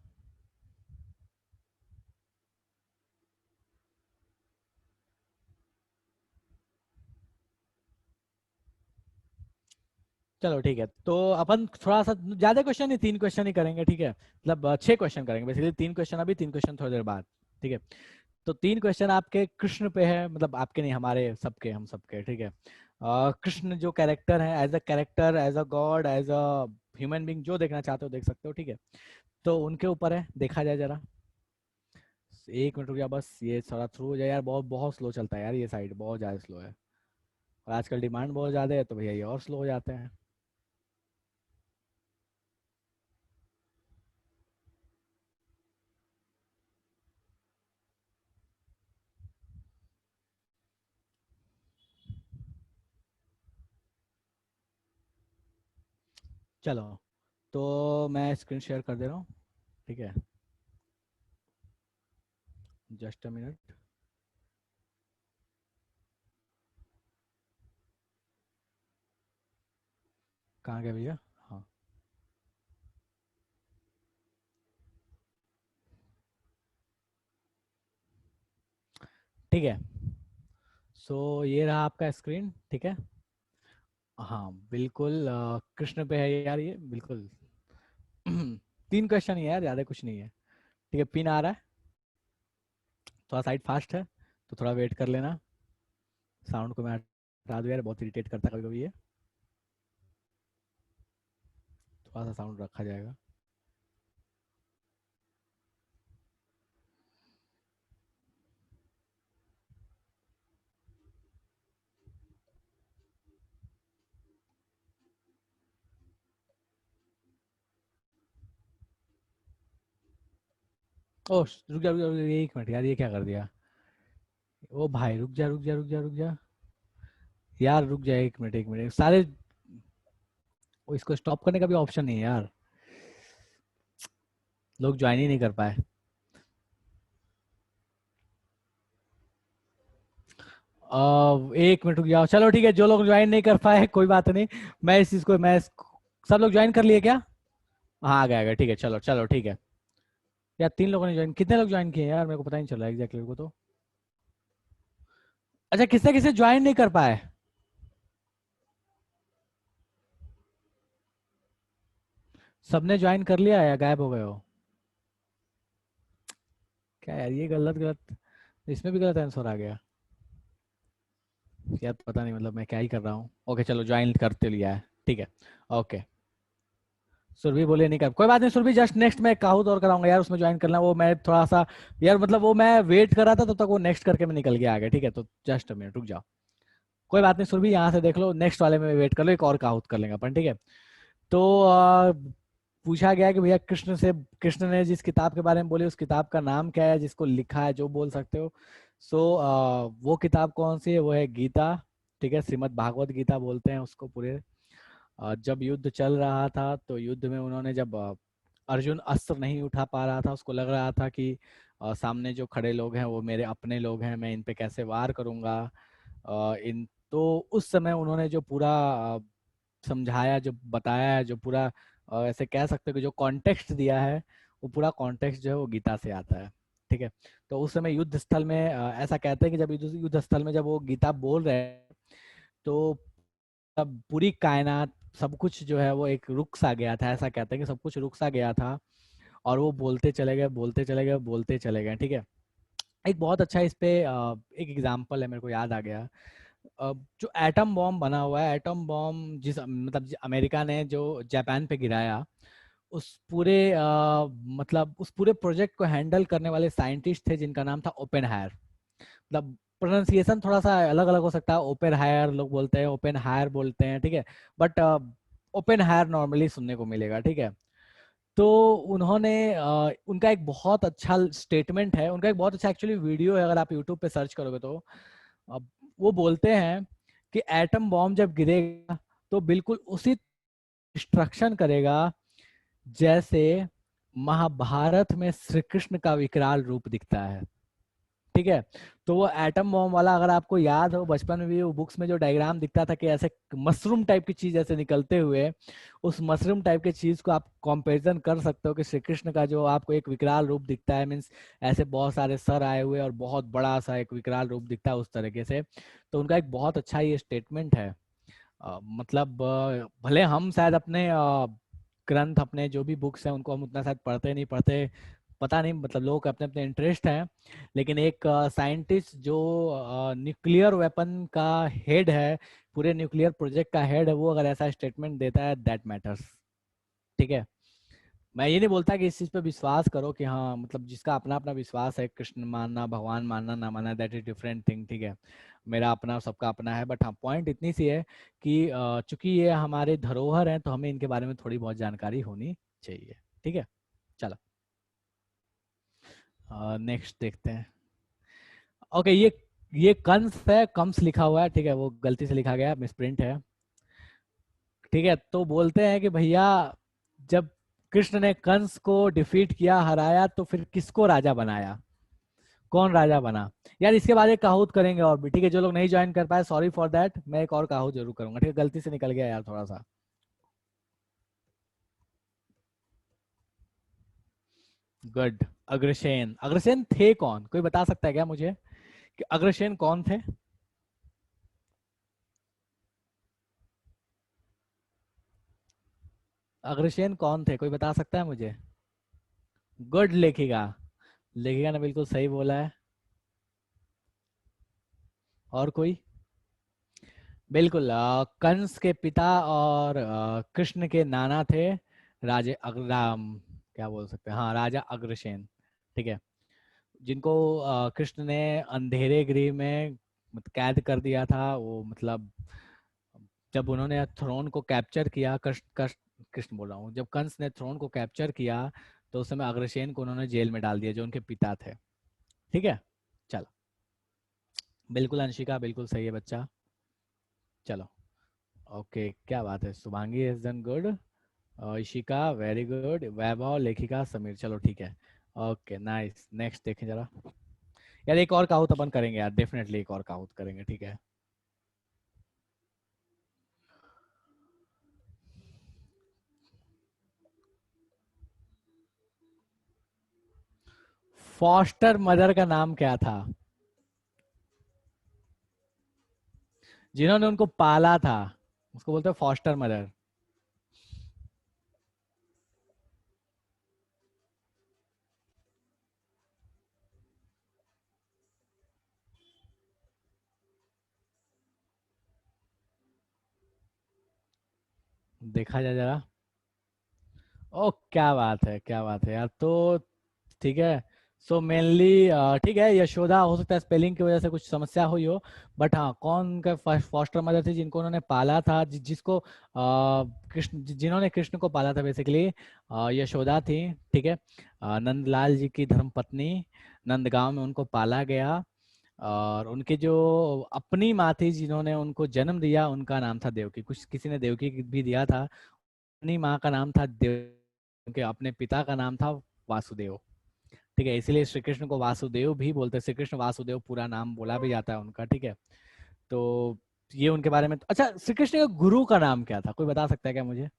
चलो ठीक है, तो अपन थोड़ा सा ज्यादा क्वेश्चन नहीं, 3 क्वेश्चन ही करेंगे, ठीक है, मतलब 6 क्वेश्चन करेंगे बेसिकली, 3 क्वेश्चन अभी, 3 क्वेश्चन थोड़ी देर बाद। ठीक है, तो 3 क्वेश्चन आपके कृष्ण पे है, मतलब आपके नहीं, हमारे सबके, हम सबके, ठीक है। कृष्ण जो कैरेक्टर है, as a character, as a god, as a human being, जो देखना चाहते हो देख सकते हो, ठीक है। तो उनके ऊपर है, देखा जाए जरा। 1 मिनट रुक गया बस, ये थोड़ा थ्रू हो जाए यार, बहुत बहुत स्लो चलता है यार, ये साइड बहुत ज़्यादा स्लो है, और आजकल डिमांड बहुत ज़्यादा है, तो भैया ये और स्लो हो जाते हैं। चलो, तो मैं स्क्रीन शेयर कर दे रहा हूँ, ठीक है, जस्ट अ मिनट। कहाँ गया भैया? हाँ, ठीक है। सो ये रहा आपका स्क्रीन, ठीक है। हाँ बिल्कुल, कृष्ण पे है यार ये बिल्कुल। 3 क्वेश्चन ही है यार, ज़्यादा कुछ नहीं है। ठीक है, पिन आ रहा है, थोड़ा साइड फास्ट है, तो थोड़ा वेट कर लेना। साउंड को मैं हटा दूँ यार, बहुत इरिटेट करता है कभी कभी ये, थोड़ा सा साउंड रखा जाएगा। ओह रुक जा, 1 मिनट यार, ये क्या कर दिया? ओ भाई रुक जा रुक जा रुक जा रुक जा, यार रुक जा, 1 मिनट 1 मिनट, सारे इसको स्टॉप करने का भी ऑप्शन नहीं है यार, लोग ज्वाइन ही नहीं कर पाए। 1 मिनट रुक जाओ, चलो ठीक है, जो लोग ज्वाइन नहीं कर पाए कोई बात नहीं, मैं इस चीज को सब लोग ज्वाइन कर लिए क्या? हाँ आ गया ठीक है, चलो चलो ठीक है। यार 3 लोगों ने ज्वाइन, कितने लोग ज्वाइन किए यार, मेरे को पता नहीं चल रहा एग्जैक्टली को तो। अच्छा, किसने किसे ज्वाइन नहीं कर पाए? सबने ज्वाइन कर लिया या गायब हो गए हो? क्या यार, ये गलत गलत, इसमें भी गलत आंसर आ गया। यार पता नहीं, मतलब मैं क्या ही कर रहा हूँ। ओके चलो, ज्वाइन करते लिया है, ठीक है। ओके, सुरभि बोले नहीं कर, कोई बात नहीं सुरभि, जस्ट नेक्स्ट मैं काहूत और कराऊंगा यार, उसमें ज्वाइन करना, वो मैं थोड़ा सा, यार मतलब वो मैं वेट कर रहा था, तब तक वो नेक्स्ट करके मैं निकल गया आगे, ठीक है, तो जस्ट मिनट रुक जाओ। कोई बात नहीं सुरभि, यहाँ से देख लो, नेक्स्ट वाले में वेट कर लो, एक और काहूत कर लेंगे अपन, ठीक है। तो पूछा गया कि भैया कृष्ण से, कृष्ण ने जिस किताब के बारे में बोली, उस किताब का नाम क्या है, जिसको लिखा है, जो बोल सकते हो। सो वो किताब कौन सी है, वो है गीता, ठीक है, श्रीमद् भागवत गीता बोलते हैं उसको पूरे। जब युद्ध चल रहा था, तो युद्ध में उन्होंने जब अर्जुन अस्त्र नहीं उठा पा रहा था, उसको लग रहा था कि सामने जो खड़े लोग हैं वो मेरे अपने लोग हैं, मैं इन पे कैसे वार करूंगा। इन तो उस समय उन्होंने जो पूरा समझाया, जो बताया है, जो पूरा ऐसे कह सकते हो कि जो कॉन्टेक्स्ट दिया है, वो पूरा कॉन्टेक्स्ट जो है वो गीता से आता है, ठीक है। तो उस समय युद्ध स्थल में ऐसा कहते हैं कि जब युद्ध युद्ध स्थल में जब वो गीता बोल रहे हैं, तो तब पूरी कायनात, सब कुछ जो है वो एक रुक सा गया था, ऐसा कहते हैं कि सब कुछ रुक सा गया था, और वो बोलते चले गए, बोलते चले गए, बोलते चले गए, ठीक है। एक बहुत अच्छा इस पे एक एग्जाम्पल है, मेरे को याद आ गया। जो एटम बॉम्ब बना हुआ है, एटम बॉम्ब मतलब अमेरिका ने जो जापान पे गिराया, उस पूरे मतलब उस पूरे प्रोजेक्ट को हैंडल करने वाले साइंटिस्ट थे जिनका नाम था ओपेनहायर। मतलब प्रोनाउंसिएशन थोड़ा सा अलग अलग हो सकता है, ओपेन हायर लोग बोलते हैं, ओपेन हायर बोलते हैं, ठीक है, बट ओपेन हायर नॉर्मली सुनने को मिलेगा, ठीक है। तो उन्होंने उनका एक बहुत अच्छा स्टेटमेंट है, उनका एक बहुत अच्छा एक्चुअली वीडियो है, अगर आप यूट्यूब पे सर्च करोगे तो अब वो बोलते हैं कि एटम बॉम्ब जब गिरेगा तो बिल्कुल उसी डिस्ट्रक्शन करेगा जैसे महाभारत में श्री कृष्ण का विकराल रूप दिखता है, ठीक है। तो वो एटम बॉम्ब वाला, अगर आपको याद हो बचपन में भी वो बुक्स में जो डायग्राम दिखता था कि ऐसे मशरूम टाइप की चीज ऐसे निकलते हुए, उस मशरूम टाइप की चीज को आप कंपैरिजन कर सकते हो कि श्री कृष्ण का जो आपको एक विकराल रूप दिखता है, मीन्स ऐसे बहुत सारे सर आए हुए और बहुत बड़ा सा एक विकराल रूप दिखता है उस तरीके से। तो उनका एक बहुत अच्छा ये स्टेटमेंट है। मतलब भले हम शायद अपने ग्रंथ, अपने जो भी बुक्स हैं उनको हम उतना शायद पढ़ते नहीं पढ़ते, पता नहीं, मतलब लोगों के अपने अपने इंटरेस्ट हैं, लेकिन एक साइंटिस्ट जो न्यूक्लियर वेपन का हेड है, पूरे न्यूक्लियर प्रोजेक्ट का हेड है, वो अगर ऐसा स्टेटमेंट देता है, दैट मैटर्स, ठीक है। मैं ये नहीं बोलता कि इस चीज पे विश्वास करो कि हाँ, मतलब जिसका अपना अपना विश्वास है, कृष्ण मानना, भगवान मानना ना मानना, दैट इज डिफरेंट थिंग, ठीक है। मेरा अपना, सबका अपना है, बट हाँ पॉइंट इतनी सी है कि चूंकि ये हमारे धरोहर हैं तो हमें इनके बारे में थोड़ी बहुत जानकारी होनी चाहिए, ठीक है। चलो नेक्स्ट देखते हैं। ओके, ये कंस है, कम्स लिखा हुआ है, ठीक है, वो गलती से लिखा गया, मिसप्रिंट है, ठीक है। तो बोलते हैं कि भैया जब कृष्ण ने कंस को डिफीट किया, हराया, तो फिर किसको राजा बनाया, कौन राजा बना? यार इसके बाद एक काहूत करेंगे और भी, ठीक है। जो लोग नहीं ज्वाइन कर पाए, सॉरी फॉर दैट, मैं एक और काहूत जरूर करूंगा, ठीक है, गलती से निकल गया यार थोड़ा सा। गुड। अग्रसेन, अग्रसेन थे कौन, कोई बता सकता है क्या मुझे कि अग्रसेन कौन थे? अग्रसेन कौन थे, कोई बता सकता है मुझे? गुड, लेखिका, लेखिका ने बिल्कुल सही बोला है। और कोई? बिल्कुल, कंस के पिता और कृष्ण के नाना थे राजे राम, क्या बोल सकते हैं, हाँ, राजा अग्रसेन, ठीक है। जिनको कृष्ण ने अंधेरे गृह में कैद कर दिया था, वो मतलब जब उन्होंने थ्रोन को कैप्चर किया, कृष्ण कृष्ण कृष्ण बोल रहा हूँ, जब कंस ने थ्रोन को कैप्चर किया तो उस समय अग्रसेन को उन्होंने जेल में डाल दिया, जो उनके पिता थे, ठीक है। चलो, बिल्कुल अंशिका, बिल्कुल सही है बच्चा। चलो, ओके, क्या बात है, Shubhangi is done good, Ishika very good, Vaibhav, Lekhika, Sameer, चलो ठीक है। ओके नाइस, नेक्स्ट देखें जरा। यार एक और काउट अपन करेंगे यार, डेफिनेटली एक और काउट करेंगे, ठीक है। फॉस्टर मदर का नाम क्या था, जिन्होंने उनको पाला था, उसको बोलते हैं फॉस्टर मदर। देखा जाए जरा। ओ क्या बात है, क्या बात है यार, तो ठीक है। सो मेनली ठीक है, यशोदा, हो सकता है स्पेलिंग की वजह से कुछ समस्या हुई हो, बट हाँ, कौन का फॉस्टर मदर थी जिनको उन्होंने पाला था, जिसको कृष्ण, जिन्होंने कृष्ण को पाला था बेसिकली, यशोदा थी, ठीक है। नंदलाल जी की धर्मपत्नी, नंदगांव में उनको पाला गया, और उनके जो अपनी माँ थी जिन्होंने उनको जन्म दिया, उनका नाम था देवकी, कुछ किसी ने देवकी भी दिया था, अपनी माँ का नाम था देव, उनके अपने पिता का नाम था वासुदेव, ठीक है। इसीलिए श्री कृष्ण को वासुदेव भी बोलते हैं, श्री कृष्ण वासुदेव पूरा नाम बोला भी जाता है उनका, ठीक है। तो ये उनके बारे में। अच्छा, श्री कृष्ण के गुरु का नाम क्या था, कोई बता सकता है क्या मुझे?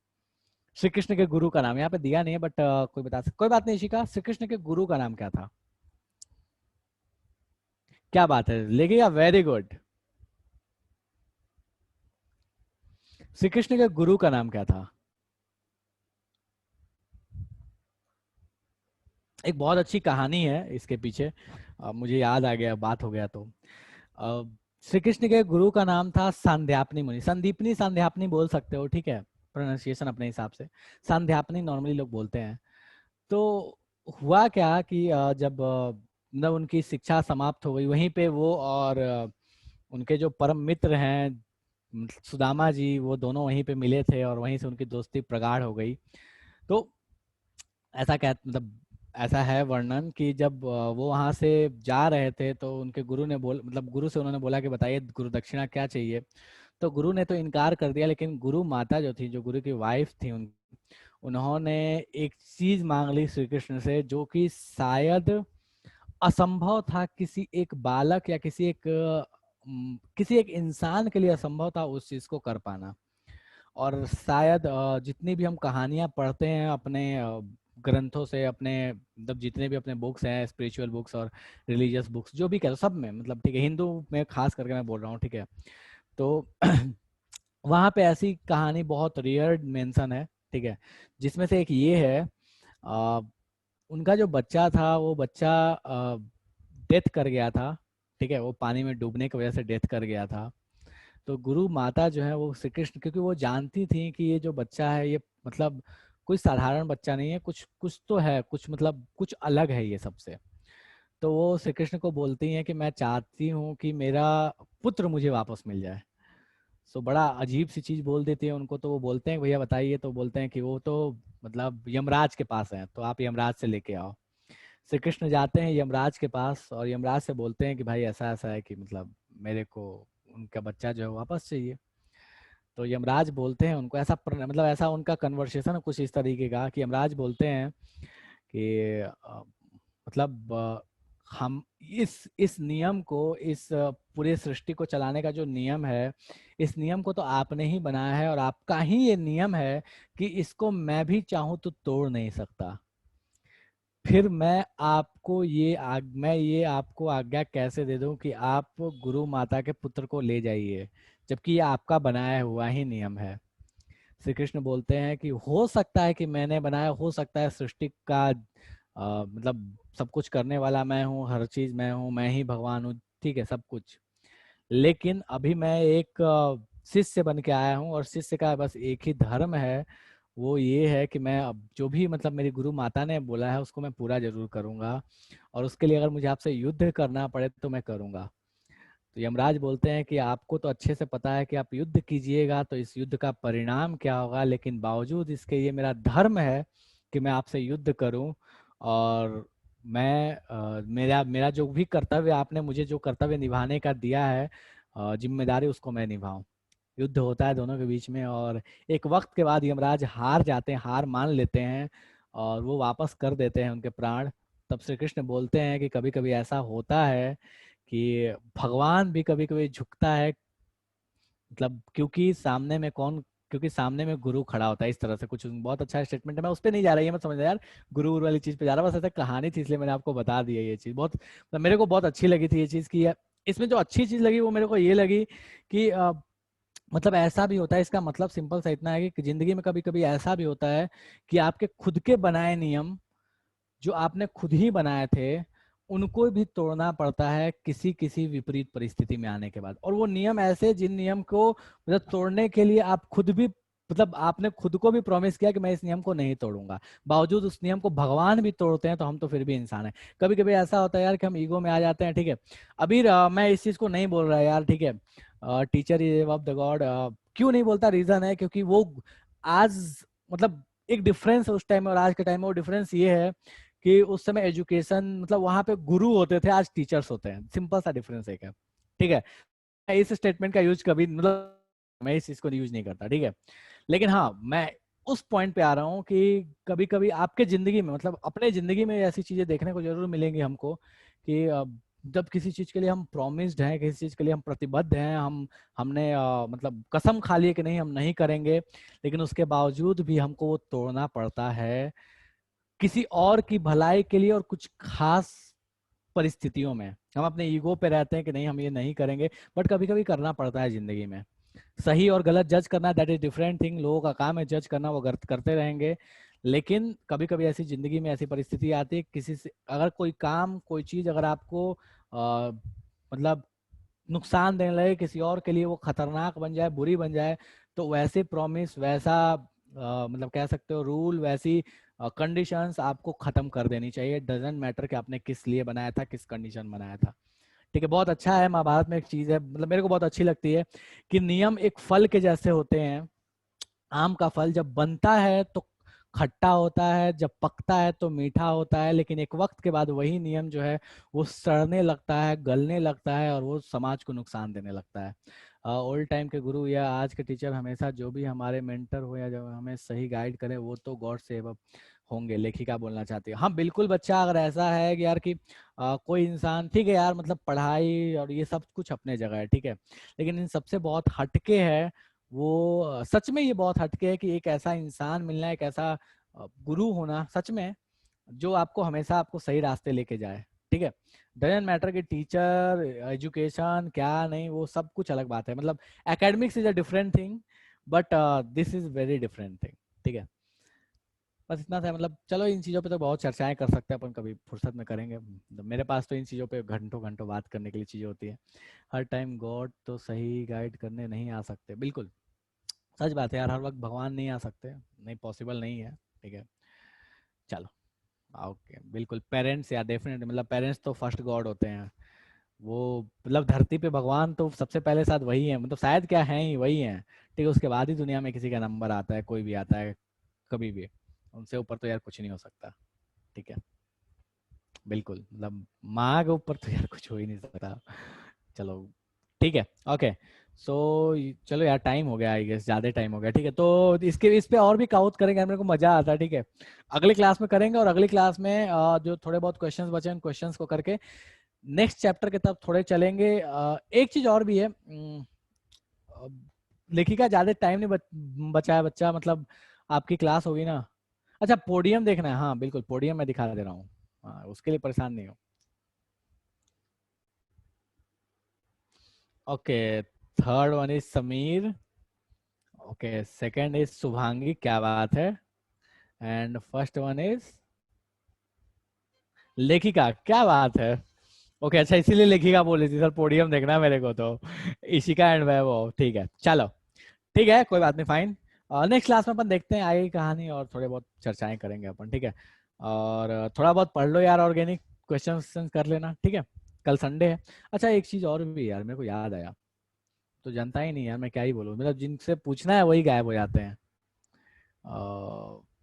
श्री कृष्ण के गुरु का नाम यहाँ पे दिया नहीं है, बट कोई बता सकता, कोई बात नहीं इशिका, श्री कृष्ण के गुरु का नाम क्या था? क्या बात है, लेकिन वेरी गुड। श्री कृष्ण के गुरु का नाम क्या था? एक बहुत अच्छी कहानी है इसके पीछे, मुझे याद आ गया, बात हो गया तो। श्री कृष्ण के गुरु का नाम था सांध्यापनी मुनि, संदीपनी सांध्यापनी बोल सकते हो, ठीक है, प्रोनाउंसिएशन अपने हिसाब से सांध्यापनी नॉर्मली लोग बोलते हैं। तो हुआ क्या कि जब मतलब उनकी शिक्षा समाप्त हो गई वहीं पे, वो और उनके जो परम मित्र हैं सुदामा जी, वो दोनों वहीं पे मिले थे और वहीं से उनकी दोस्ती प्रगाढ़ हो गई। तो ऐसा कह मतलब ऐसा है वर्णन कि जब वो वहां से जा रहे थे तो उनके गुरु ने मतलब गुरु से उन्होंने बोला कि बताइए गुरु दक्षिणा क्या चाहिए। तो गुरु ने तो इनकार कर दिया, लेकिन गुरु माता जो थी, जो गुरु की वाइफ थी, उन्होंने एक चीज मांग ली श्री कृष्ण से, जो कि शायद असंभव था किसी एक बालक या किसी एक इंसान के लिए असंभव था उस चीज को कर पाना। और शायद जितनी भी हम कहानियां पढ़ते हैं अपने ग्रंथों से, अपने मतलब जितने भी अपने बुक्स हैं, स्पिरिचुअल बुक्स और रिलीजियस बुक्स जो भी कह सब में, मतलब ठीक है, हिंदू में खास करके मैं बोल रहा हूँ, ठीक है। तो वहां पे ऐसी कहानी बहुत रेयर मेंशन है, ठीक है, जिसमें से एक ये है, आ, उनका जो बच्चा था वो बच्चा डेथ कर गया था, ठीक है, वो पानी में डूबने की वजह से डेथ कर गया था। तो गुरु माता जो है वो श्री कृष्ण, क्योंकि वो जानती थी कि ये जो बच्चा है ये मतलब कोई साधारण बच्चा नहीं है, कुछ कुछ तो है, कुछ मतलब कुछ अलग है ये सबसे। तो वो श्री कृष्ण को बोलती हैं कि मैं चाहती हूँ कि मेरा पुत्र मुझे वापस मिल जाए। सो बड़ा अजीब सी चीज बोल देती है उनको। तो वो बोलते हैं भैया बताइए, तो बोलते हैं कि वो तो मतलब यमराज के पास है, तो आप यमराज से लेके आओ। श्री कृष्ण जाते हैं यमराज के पास और यमराज से बोलते हैं कि भाई ऐसा ऐसा है कि मतलब मेरे को उनका बच्चा जो है वापस चाहिए। तो यमराज बोलते हैं उनको ऐसा मतलब ऐसा उनका कन्वर्सेशन कुछ इस तरीके का कि यमराज बोलते हैं कि मतलब हम इस नियम को, इस पूरे सृष्टि को चलाने का जो नियम है, इस नियम को तो आपने ही बनाया है और आपका ही ये नियम है कि इसको मैं भी चाहूं तो तोड़ नहीं सकता। फिर मैं ये आपको आज्ञा कैसे दे दूं कि आप गुरु माता के पुत्र को ले जाइए, जबकि ये आपका बनाया हुआ ही नियम है। श्री कृष्ण बोलते हैं कि हो सकता है कि मैंने बनाया, हो सकता है सृष्टि का मतलब सब कुछ करने वाला मैं हूँ, हर चीज मैं हूँ, मैं ही भगवान हूँ, ठीक है सब कुछ। लेकिन अभी मैं एक शिष्य बन के आया हूँ और शिष्य का बस एक ही धर्म है, वो ये है कि मैं अब जो भी मतलब मेरी गुरु माता ने बोला है उसको मैं पूरा जरूर करूंगा, और उसके लिए अगर मुझे आपसे युद्ध करना पड़े तो मैं करूंगा। तो यमराज बोलते हैं कि आपको तो अच्छे से पता है कि आप युद्ध कीजिएगा तो इस युद्ध का परिणाम क्या होगा, लेकिन बावजूद इसके ये मेरा धर्म है कि मैं आपसे युद्ध करूं। और मैं मेरा मेरा जो भी कर्तव्य, आपने मुझे जो कर्तव्य निभाने का दिया है, जिम्मेदारी, उसको मैं निभाऊं। युद्ध होता है दोनों के बीच में और एक वक्त के बाद यमराज हार जाते हैं, हार मान लेते हैं और वो वापस कर देते हैं उनके प्राण। तब श्री कृष्ण बोलते हैं कि कभी कभी ऐसा होता है कि भगवान भी कभी कभी झुकता है, मतलब क्योंकि सामने में गुरु खड़ा होता है, इस तरह से कुछ बहुत अच्छा स्टेटमेंट है। मैं उस पर नहीं जा रही है, मैं समझ रहा यार, गुरु गुरु वाली चीज पे जा रहा, बस ऐसा कहानी थी इसलिए मैंने आपको बता दिया। ये चीज बहुत मतलब मेरे को बहुत अच्छी लगी थी ये चीज की। इसमें जो अच्छी चीज लगी वो मेरे को ये लगी कि मतलब ऐसा भी होता है, इसका मतलब सिंपल सा इतना है कि जिंदगी में कभी कभी ऐसा भी होता है कि आपके खुद के बनाए नियम, जो आपने खुद ही बनाए थे, उनको भी तोड़ना पड़ता है किसी किसी विपरीत परिस्थिति में आने के बाद। और वो नियम ऐसे जिन नियम को मतलब तोड़ने के लिए आप खुद भी मतलब आपने खुद को भी प्रॉमिस किया कि मैं इस नियम को नहीं तोड़ूंगा, बावजूद उस नियम को भगवान भी तोड़ते हैं, तो हम तो फिर भी इंसान है। कभी कभी ऐसा होता है यार कि हम ईगो में आ जाते हैं, ठीक है। अभी मैं इस चीज को नहीं बोल रहा यार, ठीक है, teacher is above the God, क्यों नहीं बोलता, रीजन है क्योंकि वो आज मतलब एक डिफरेंस उस टाइम में और आज के टाइम में, वो डिफरेंस ये है कि उस समय एजुकेशन मतलब वहां पे गुरु होते थे, आज टीचर्स होते हैं, सिंपल सा डिफरेंस है क्या, ठीक है। मैं इस स्टेटमेंट का यूज कभी मतलब मैं इस चीज को यूज नहीं करता, ठीक है। लेकिन हाँ, मैं उस पॉइंट पे आ रहा हूँ कि कभी कभी आपके जिंदगी में मतलब अपने जिंदगी में ऐसी चीजें देखने को जरूर मिलेंगी हमको कि जब किसी चीज के लिए हम प्रॉमिस्ड हैं, किसी चीज के लिए हम प्रतिबद्ध हैं, हमने मतलब कसम खा ली है कि नहीं हम नहीं करेंगे, लेकिन उसके बावजूद भी हमको वो तोड़ना पड़ता है किसी और की भलाई के लिए। और कुछ खास परिस्थितियों में हम अपने ईगो पे रहते हैं कि नहीं हम ये नहीं करेंगे, बट कभी कभी करना पड़ता है जिंदगी में। सही और गलत जज करना, दैट इज डिफरेंट थिंग, लोगों का काम है जज करना, वो करते रहेंगे। लेकिन कभी कभी ऐसी जिंदगी में ऐसी परिस्थिति आती है, किसी से अगर कोई काम कोई चीज अगर आपको मतलब नुकसान देने लगे किसी और के लिए, वो खतरनाक बन जाए, बुरी बन जाए, तो वैसे प्रॉमिस, वैसा मतलब कह सकते हो रूल, वैसी कंडीशंस आपको खत्म कर देनी चाहिए। डजेंट मैटर कि आपने किस लिए बनाया था, किस कंडीशन बनाया था। ठीक है, बहुत अच्छा है। महाभारत में एक चीज है, मतलब मेरे को बहुत अच्छी लगती है कि नियम एक फल के जैसे होते हैं। आम का फल जब बनता है तो खट्टा होता है, जब पकता है तो मीठा होता है, लेकिन एक वक्त के बाद वही नियम जो है वो सड़ने लगता है, गलने लगता है, और वो समाज को नुकसान देने लगता है। ओल्ड टाइम के गुरु या आज के टीचर हमेशा जो भी हमारे मेंटर हो या जो हमें सही गाइड करे, वो तो गॉड से अब होंगे। लेखिका बोलना चाहती है। हाँ बिल्कुल, बच्चा अगर ऐसा है कि यार कि कोई इंसान, ठीक है यार, मतलब पढ़ाई और ये सब कुछ अपने जगह है, ठीक है, लेकिन इन सबसे बहुत हटके है वो, सच में ये बहुत हटके है कि एक ऐसा इंसान मिलना, एक ऐसा गुरु होना सच में, जो आपको हमेशा आपको सही रास्ते लेके जाए। ठीक है, डजेंट मैटर कि टीचर, एजुकेशन क्या नहीं, वो सब कुछ अलग बात है। मतलब academics is a different thing, but this is very different thing. ठीक है, बस इतना था। मतलब चलो, इन चीज़ों पे तो बहुत चर्चाएं कर सकते हैं अपन, कभी फुर्सत में करेंगे। तो मेरे पास तो इन चीज़ों पे घंटों घंटों बात करने के लिए चीज़ें होती है। हर टाइम गॉड तो सही गाइड करने नहीं आ सकते, बिल्कुल सच बात है यार, हर वक्त भगवान नहीं आ सकते, नहीं पॉसिबल नहीं है। ठीक है, चलो, ओके, बिल्कुल पेरेंट्स या डेफिनेटली, मतलब पेरेंट्स तो फर्स्ट गॉड होते हैं। वो मतलब धरती पे भगवान तो सबसे पहले साथ वही है, मतलब शायद क्या है ही वही है। ठीक है, उसके बाद ही दुनिया में किसी का नंबर आता है, कोई भी आता है कभी भी। उनसे ऊपर तो यार कुछ नहीं हो सकता। ठीक है, बिल्कुल, मतलब माँ के ऊपर तो यार कुछ हो ही नहीं सकता। चलो, ठीक है, ओके। सो चलो यार, टाइम हो गया, आई गेस ज्यादा टाइम हो गया। ठीक है, तो इसके इस पे और भी काउंट करेंगे, मेरे को मजा आता है। ठीक है, अगली क्लास में करेंगे, और अगली क्लास में जो थोड़े बहुत क्वेश्चंस बचे हैं, उन क्वेश्चंस को करके नेक्स्ट चैप्टर की तरफ थोड़े चलेंगे। एक चीज और भी है, लेखिका ज्यादा टाइम नहीं बचा है बच्चा, मतलब आपकी क्लास होगी ना। अच्छा, पोडियम देखना है, हाँ बिल्कुल, पोडियम मैं दिखा दे रहा हूँ। हाँ, उसके लिए परेशान नहीं हो। Okay, third one is Sameer. Okay, second is Shubhangi, क्या बात है। एंड फर्स्ट वन इज लेखिका, क्या बात है। ओके, अच्छा, इसीलिए लेखिका बोली थी सर पोडियम देखना है मेरे को तो। इशिका एंड वैभव, ठीक है, चलो, ठीक है, कोई बात नहीं, फाइन। नेक्स्ट क्लास में अपन देखते हैं आगे की कहानी, और थोड़े बहुत चर्चाएं करेंगे अपन। ठीक है, और थोड़ा बहुत पढ़ लो यार, ऑर्गेनिक क्वेश्चन कर लेना। ठीक है, कल संडे है। अच्छा, एक चीज और भी यार मेरे को याद आया, तो जनता ही नहीं यार, मैं क्या ही बोलूँ, मतलब जिनसे पूछना है वही गायब हो जाते हैं।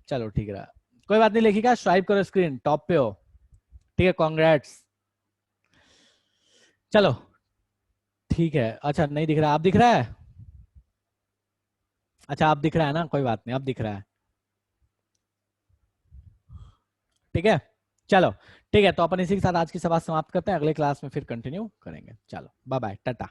चलो ठीक है, कोई बात नहीं। लेखिका स्वाइप करो, स्क्रीन टॉप पे हो। ठीक है, कॉन्ग्रेट्स। चलो, ठीक है। अच्छा, नहीं दिख रहा, आप दिख रहा है? अच्छा, आप दिख रहा है ना, कोई बात नहीं, आप दिख रहा है। ठीक है, चलो, ठीक है, तो अपन इसी के साथ आज की सभा समाप्त करते हैं, अगले क्लास में फिर कंटिन्यू करेंगे। चलो, बाय बाय, टाटा।